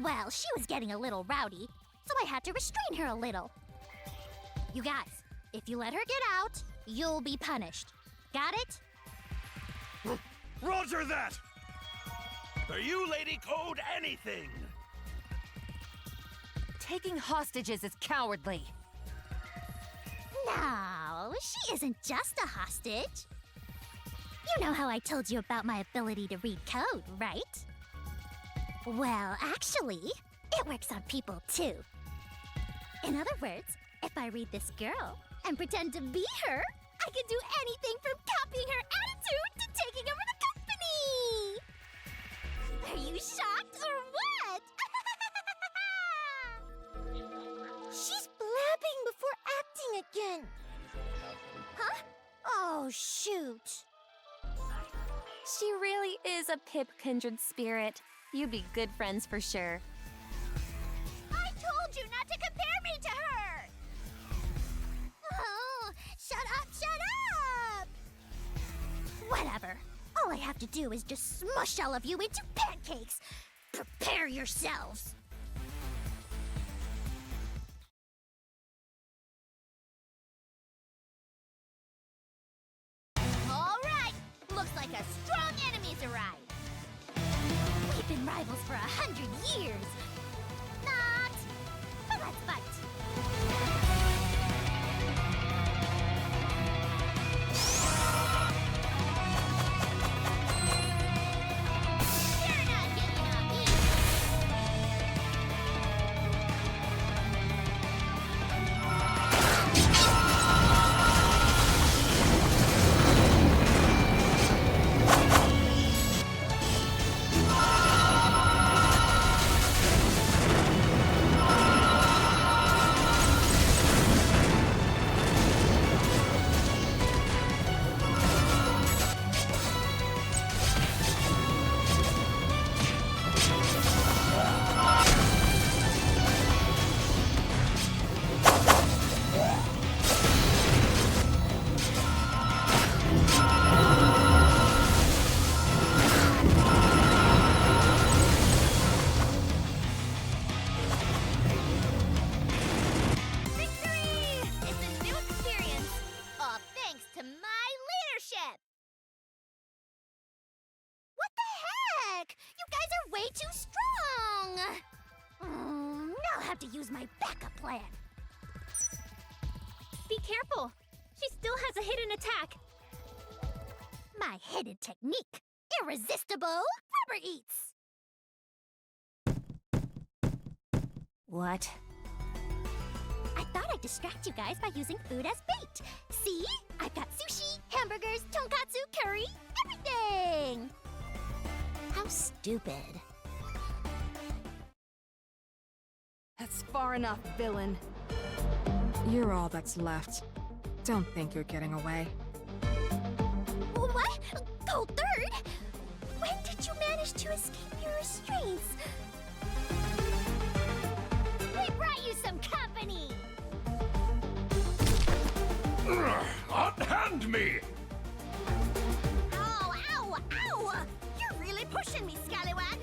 Well, she was getting a little rowdy, so I had to restrain her a little. You guys, if you let her get out, you'll be punished. Got it? Roger that! Are you lady code anything? Taking hostages is cowardly. No, she isn't just a hostage. You know how I told you about my ability to read code, right? Well, actually, it works on people too. In other words, if I read this girl and pretend to be her, I can do anything from copying her attitude to taking over the company! Are you shocked or what? She's blabbing before acting again. Huh? Oh, shoot. She really is a Pip kindred spirit. You'd be good friends for sure. I told you not to compare me to her! Oh, shut up! Whatever. All I have to do is just smush all of you into pancakes. Prepare yourselves. All right, looks like a strong enemy's arrived. We've been rivals for 100 years. Not. But let's fight. You're not getting on me. Way too strong! Now I'll have to use my backup plan. Be careful. She still has a hidden attack. My hidden technique. Irresistible rubber eats. What? I thought I'd distract you guys by using food as bait. See? I've got sushi, hamburgers, tonkatsu, curry, everything! How stupid. That's far enough, villain. You're all that's left. Don't think you're getting away. What? Gold third? When did you manage to escape your restraints? We brought you some company! Unhand me! Ow, ow, ow! You're really pushing me, Scallywag!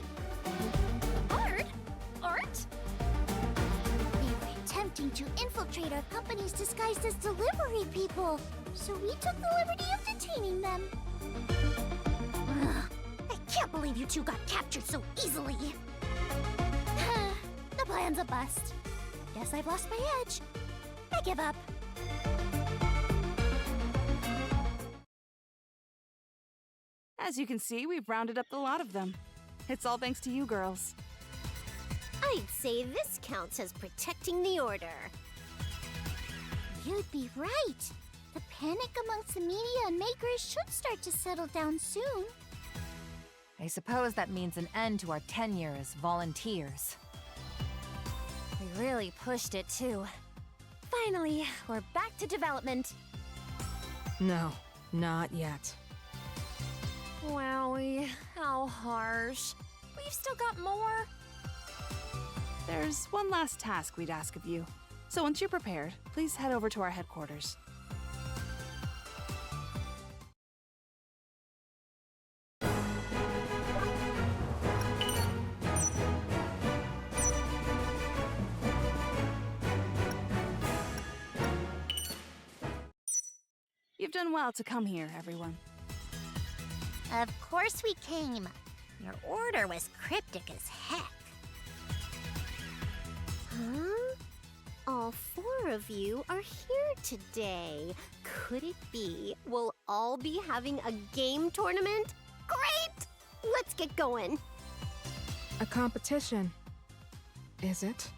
Art? Art? They were attempting to infiltrate our companies disguised as delivery people, so we took the liberty of detaining them. Ugh, I can't believe you two got captured so easily. The plan's a bust. Guess I've lost my edge. I give up. As you can see, we've rounded up the lot of them. It's all thanks to you girls. I'd say this counts as protecting the order. You'd be right. The panic amongst the media and makers should start to settle down soon. I suppose that means an end to our tenure as volunteers. We really pushed it too. Finally, we're back to development. No, not yet. Wowie, how harsh. We've still got more. There's one last task we'd ask of you. So once you're prepared, please head over to our headquarters. You've done well to come here, everyone. Of course we came. Your order was cryptic as heck. Huh? All four of you are here today. Could it be we'll all be having a game tournament? Great! Let's get going. A competition. Is it?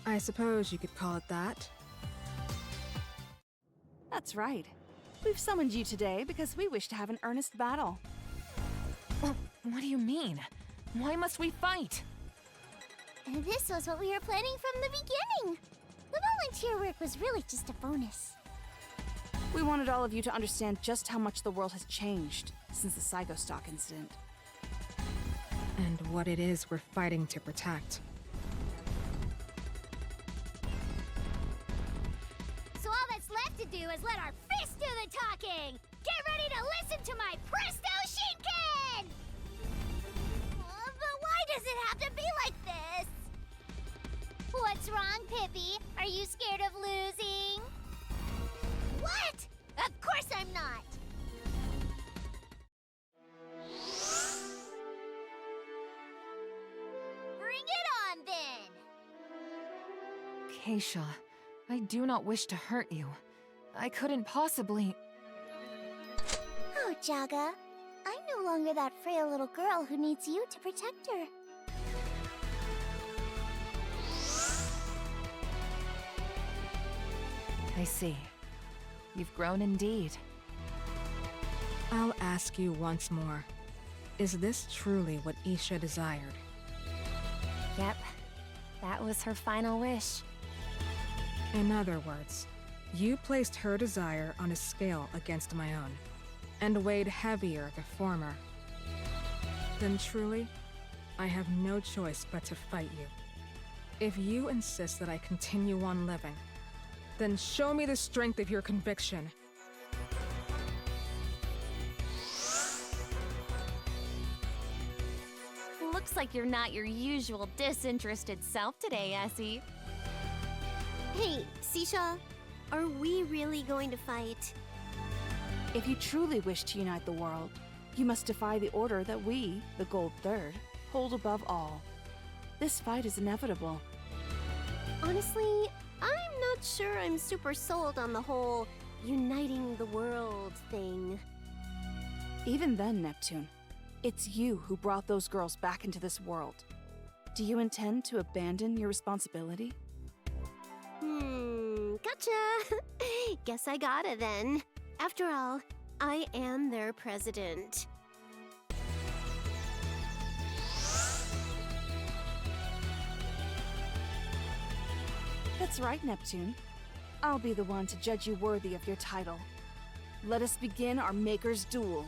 I suppose you could call it that. That's right. We've summoned you today because we wish to have an earnest battle. What do you mean? Why must we fight? This was what we were planning from the beginning. The volunteer work was really just a bonus. We wanted all of you to understand just how much the world has changed since the Psychostock incident. And what it is we're fighting to protect. So all that's left to do is let our fists do the talking! Get ready to listen to my Presto Shinken! But why does it have to be like this? What's wrong, Pippi? Are you scared of losing? What? Of course I'm not! Bring it on, then! Keisha, I do not wish to hurt you. I couldn't possibly... Oh, Jaga. I'm no longer that frail little girl who needs you to protect her. I see. You've grown indeed. I'll ask you once more. Is this truly what Isha desired? Yep. That was her final wish. In other words, you placed her desire on a scale against my own, and weighed heavier the former. Then truly, I have no choice but to fight you. If you insist that I continue on living, then show me the strength of your conviction. Looks like you're not your usual disinterested self today, Essie. Hey, Sisha, are we really going to fight? If you truly wish to unite the world, you must defy the order that we, the Gold Third, hold above all. This fight is inevitable. Honestly, I'm not sure I'm super sold on the whole uniting the world thing. Even then, Neptune, it's you who brought those girls back into this world. Do you intend to abandon your responsibility? Gotcha. Guess I gotta then. After all, I am their president. That's right, Neptune. I'll be the one to judge you worthy of your title. Let us begin our Maker's Duel.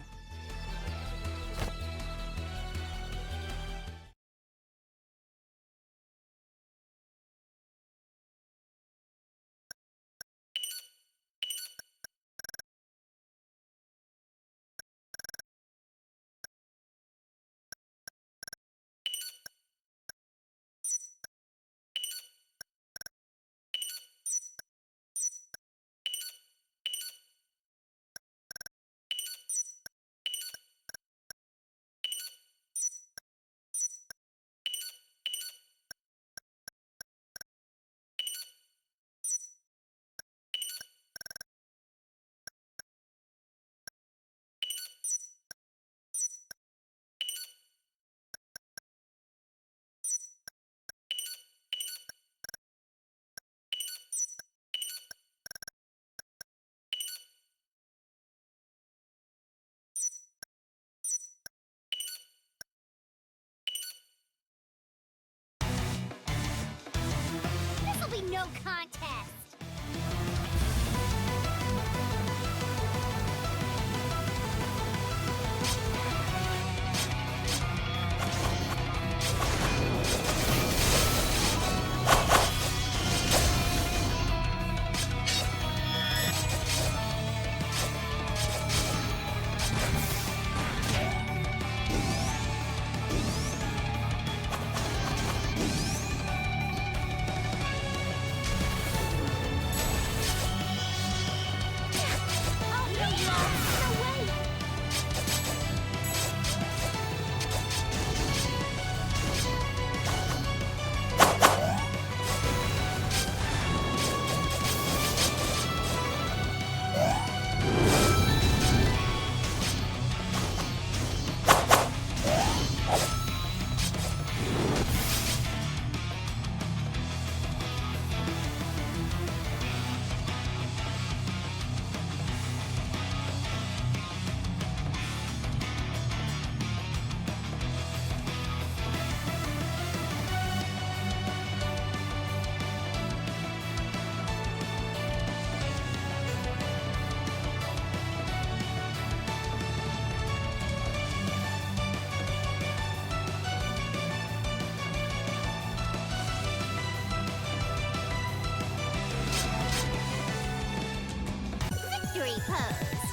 victory pose.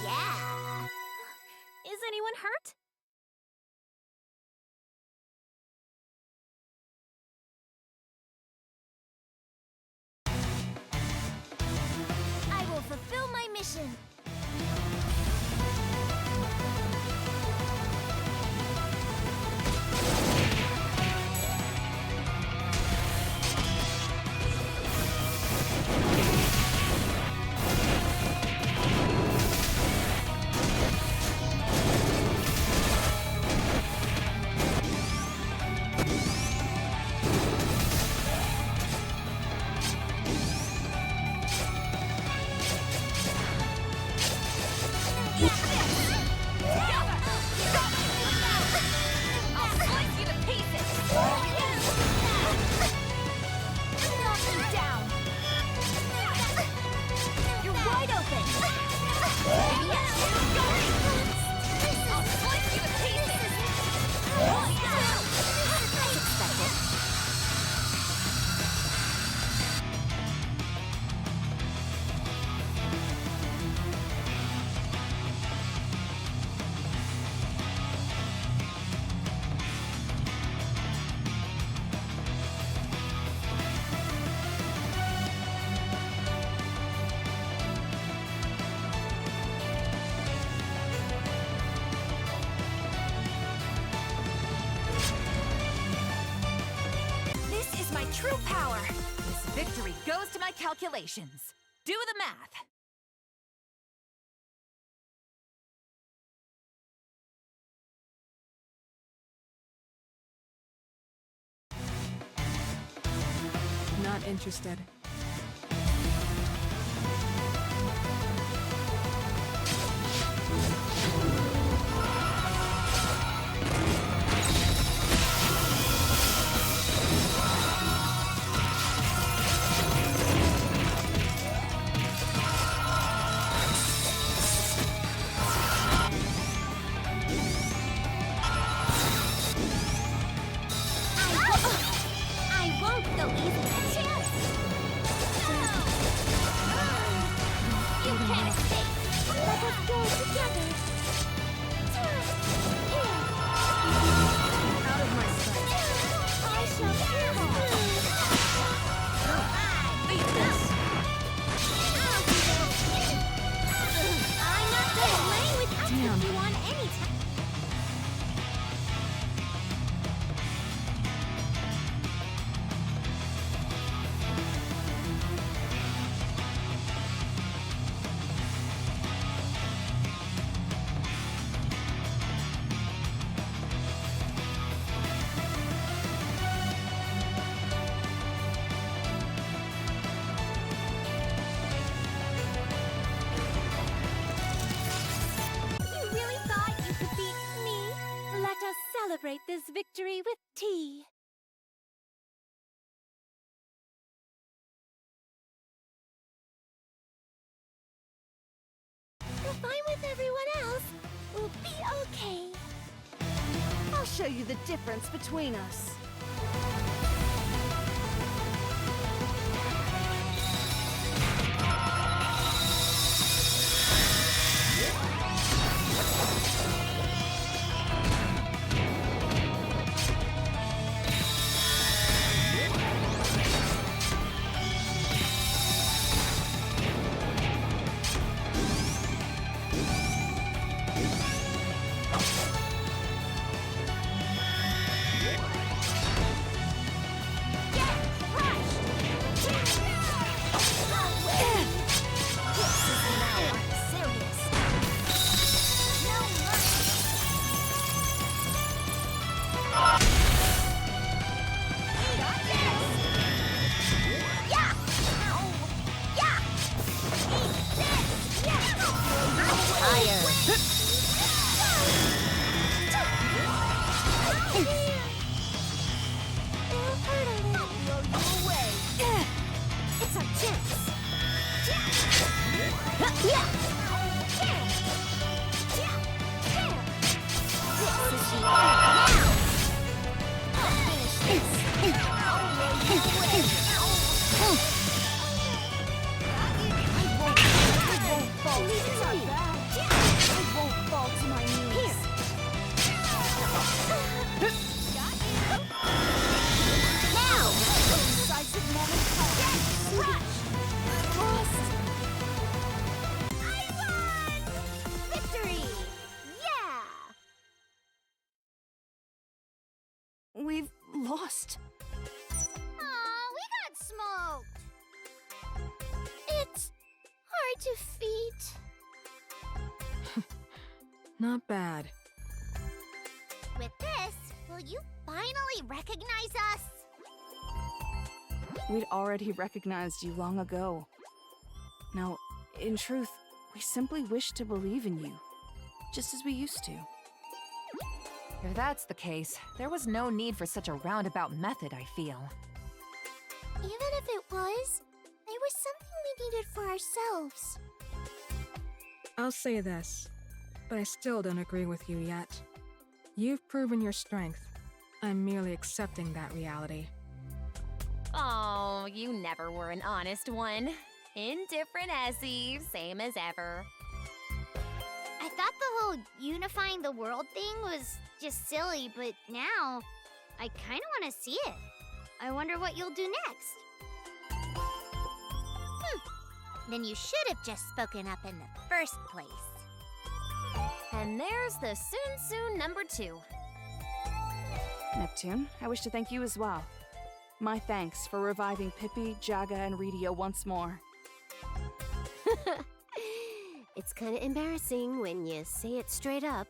Yeah. Is anyone hurt? I will fulfill my mission. True power! This victory goes to my calculations. Do the math! Not interested. I won't go easy. You can't escape. Let us go together. Out of my sight. I shall Beat this! I'm not done playing with you. Damn. You want any time. You really thought you could beat me? Let us celebrate this victory with tea. If I'm with everyone else, we'll be okay. I'll show you the difference between us. I won't fall. I won't fall to my knees. Now! Decisive moment comes. Lost. I won! Victory! Yeah! We've lost. Aw, we got smoked. It's hard to defeat. Not bad. With this, will you finally recognize us? We'd already recognized you long ago. Now, in truth, we simply wish to believe in you, just as we used to. If that's the case, there was no need for such a roundabout method, I feel. Even if it was, there was something we needed for ourselves. I'll say this, but I still don't agree with you yet. You've proven your strength. I'm merely accepting that reality. Oh, you never were an honest one. Indifferent Essie, same as ever. I thought the whole unifying the world thing was just silly, but now I kind of want to see it. I wonder what you'll do next. Then you should have just spoken up in the first place. And there's the soon number 2. Neptune, I wish to thank you as well. My thanks for reviving Pippi, Jaga, and Redio once more. It's kind of embarrassing when you say it straight up.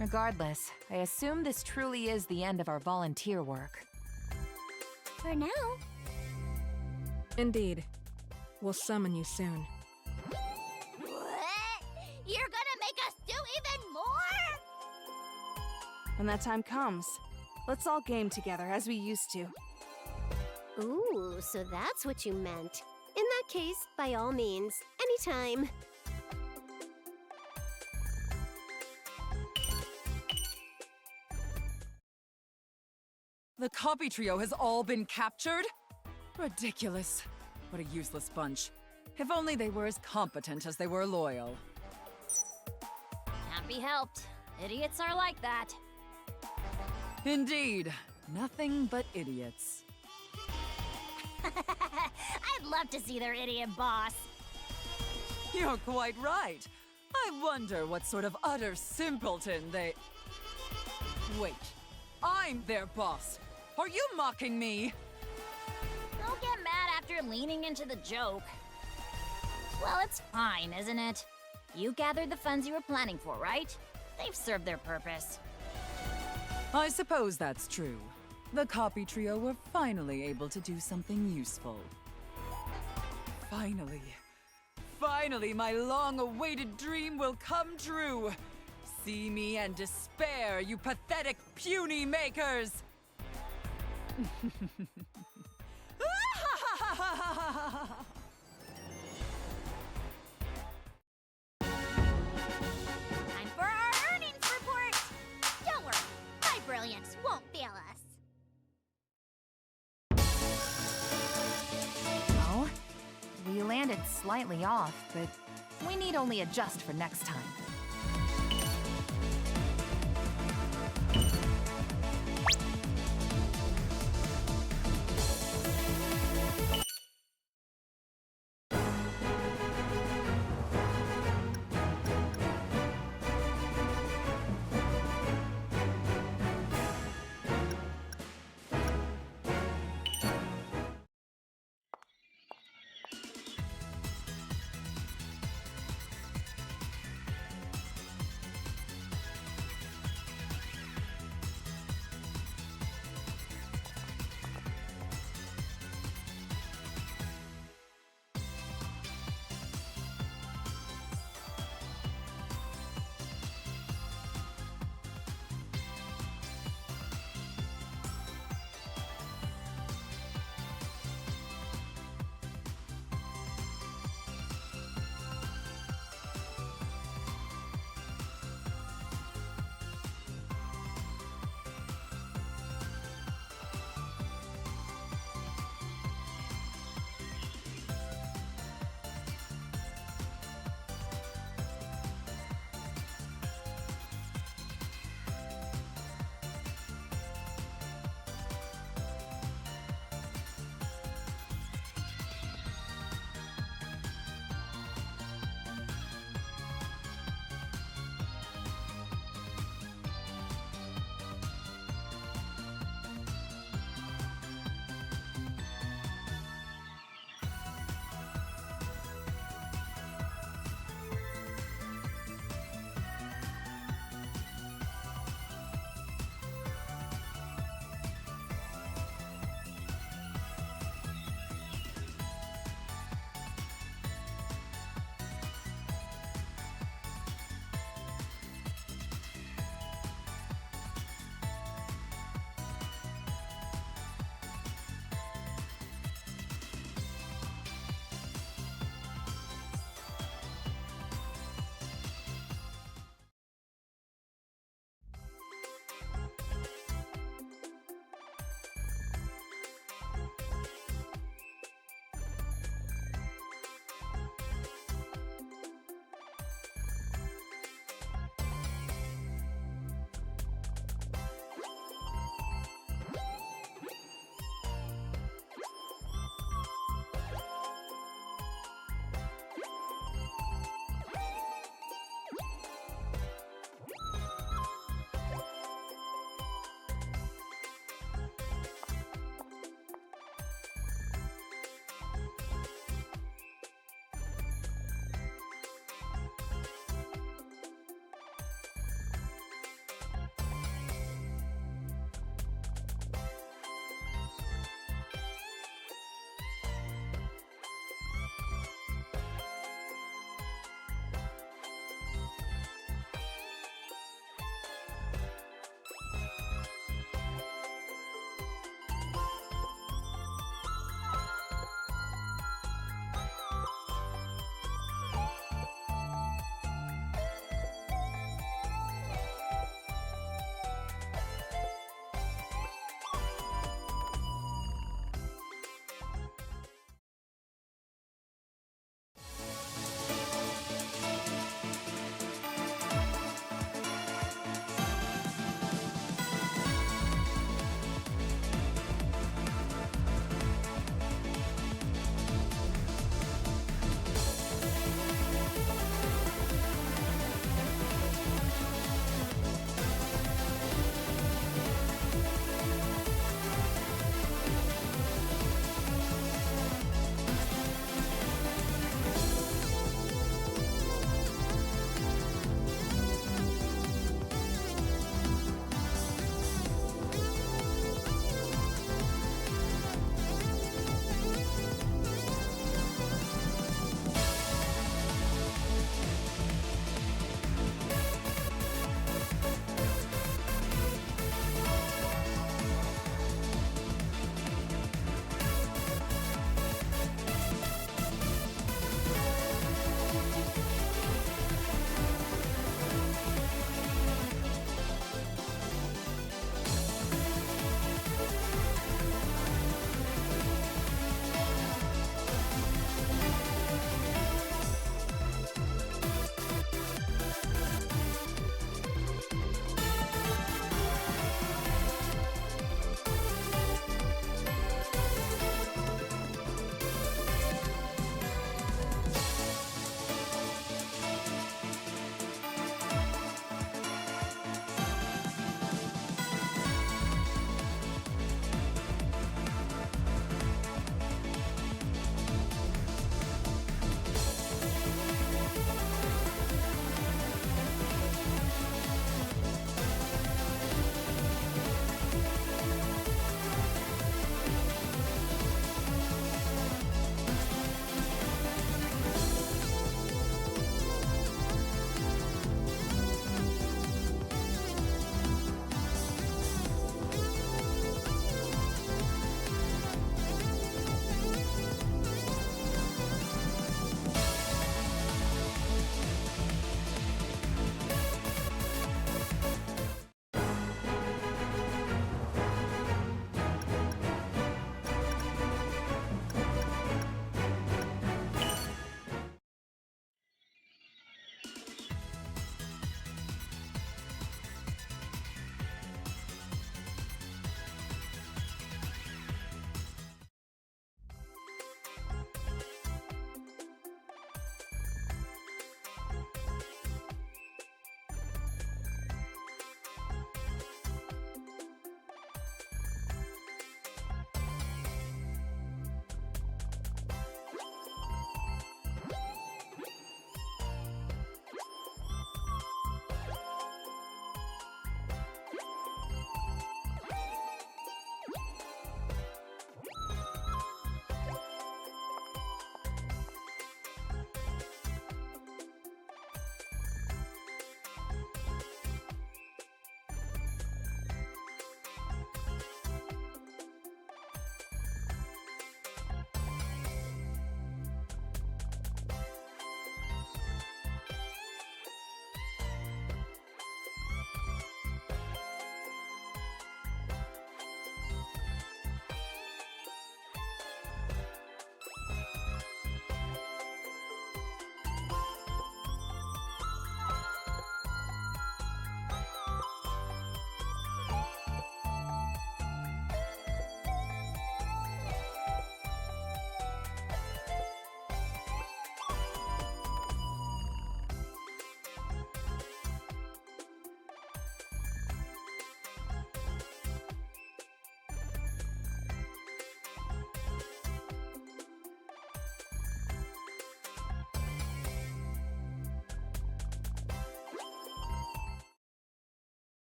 Regardless, I assume this truly is the end of our volunteer work. For now. Indeed. We'll summon you soon. What? You're gonna make us do even more? When that time comes, let's all game together as we used to. Ooh, so that's what you meant. In that case, by all means, anytime. The copy trio has all been captured? Ridiculous. What a useless bunch. If only they were as competent as they were loyal. Can't be helped. Idiots are like that. Indeed. Nothing but idiots. I'd love to see their idiot boss. You're quite right. I wonder what sort of utter simpleton they... Wait. I'm their boss. Are you mocking me? Don't get mad after leaning into the joke. Well, it's fine, isn't it? You gathered the funds you were planning for, right? They've served their purpose. I suppose that's true. The copy trio were finally able to do something useful. Finally. Finally, my long-awaited dream will come true. See me and despair, you pathetic, puny makers! Time for our earnings report. Don't worry, my brilliance won't fail us. Oh? We landed slightly off, but we need only adjust for next time.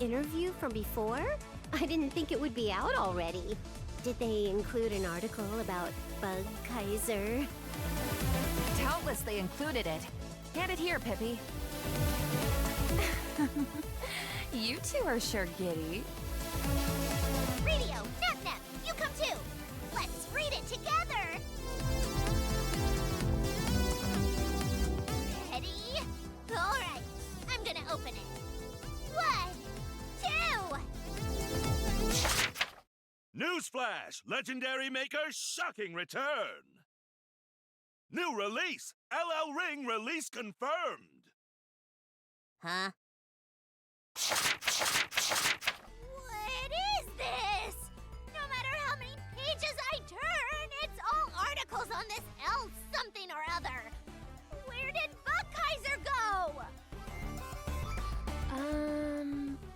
interview from before? I didn't think it would be out already. Did they include an article about Bug Kaiser? Doubtless they included it. Hand it here, Pippi. You two are sure giddy. Radio, Nap, you come too. Let's read it together. Ready? All right, I'm gonna open it. 1, 2. Newsflash! Legendary Maker's shocking return! New release! LL Ring release confirmed! Huh? What is this? No matter how many pages I turn, it's all articles on this L something or other. Where did Bug Kaiser go?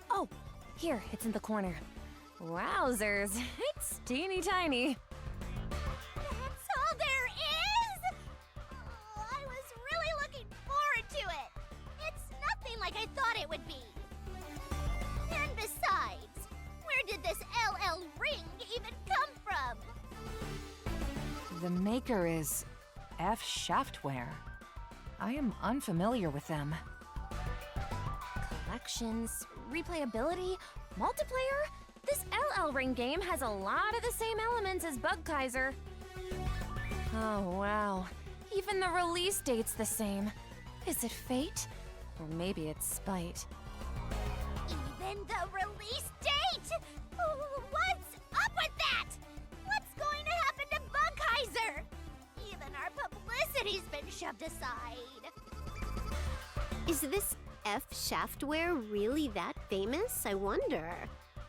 Oh, here, it's in the corner. Wowzers, it's teeny tiny. That's all there is? Oh, I was really looking forward to it. It's nothing like I thought it would be. And besides, where did this LL The maker is F. Shaftware. I am unfamiliar with them. Collections, replayability, multiplayer? This LL Ring game has a lot of the same elements as Bug Kaiser. Oh wow, even the release date's the same. Is it fate? Or maybe it's spite. Even the release date? What's up with that? What's going to happen to Bugkaiser? Even our publicity's been shoved aside. Is this F. Shaftware really that famous, I wonder?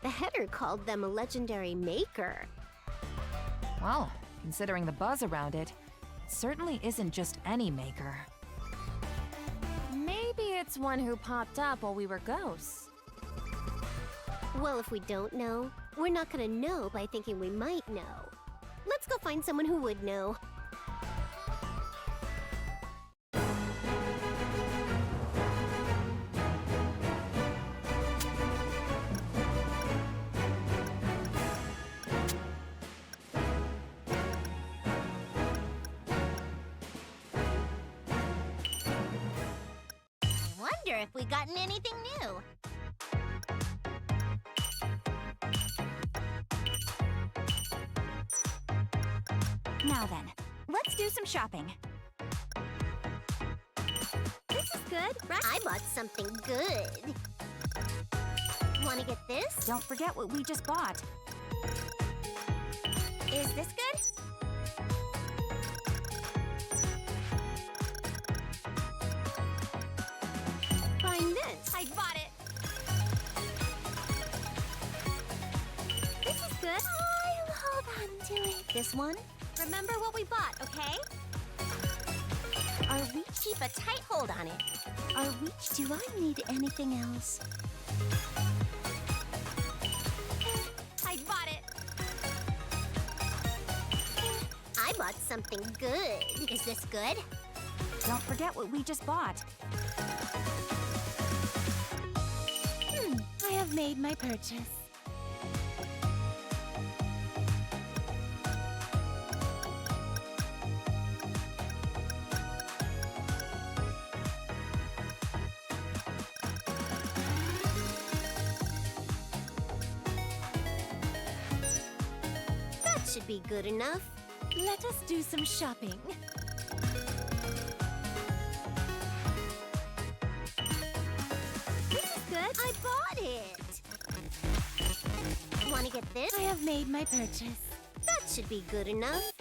The header called them a legendary maker. Well, considering the buzz around it, it certainly isn't just any maker. Maybe it's one who popped up while we were ghosts. Well, if we don't know, we're not gonna know by thinking we might know. Let's go find someone who would know. I wonder if we gotten anything new. Now then, let's do some shopping. This is good, right? I bought something good. Wanna get this? Don't forget what we just bought. Is this good? Find this. I bought it. This is good. I'll hold on to it. This one? Remember what we bought, okay? Our reach, keep a tight hold on it. Our reach, do I need anything else? I bought it. I bought something good. Is this good? Don't forget what we just bought. I have made my purchase. That should be good enough. Let us do some shopping. This is good. I bought it. Wanna get this? I have made my purchase. That should be good enough.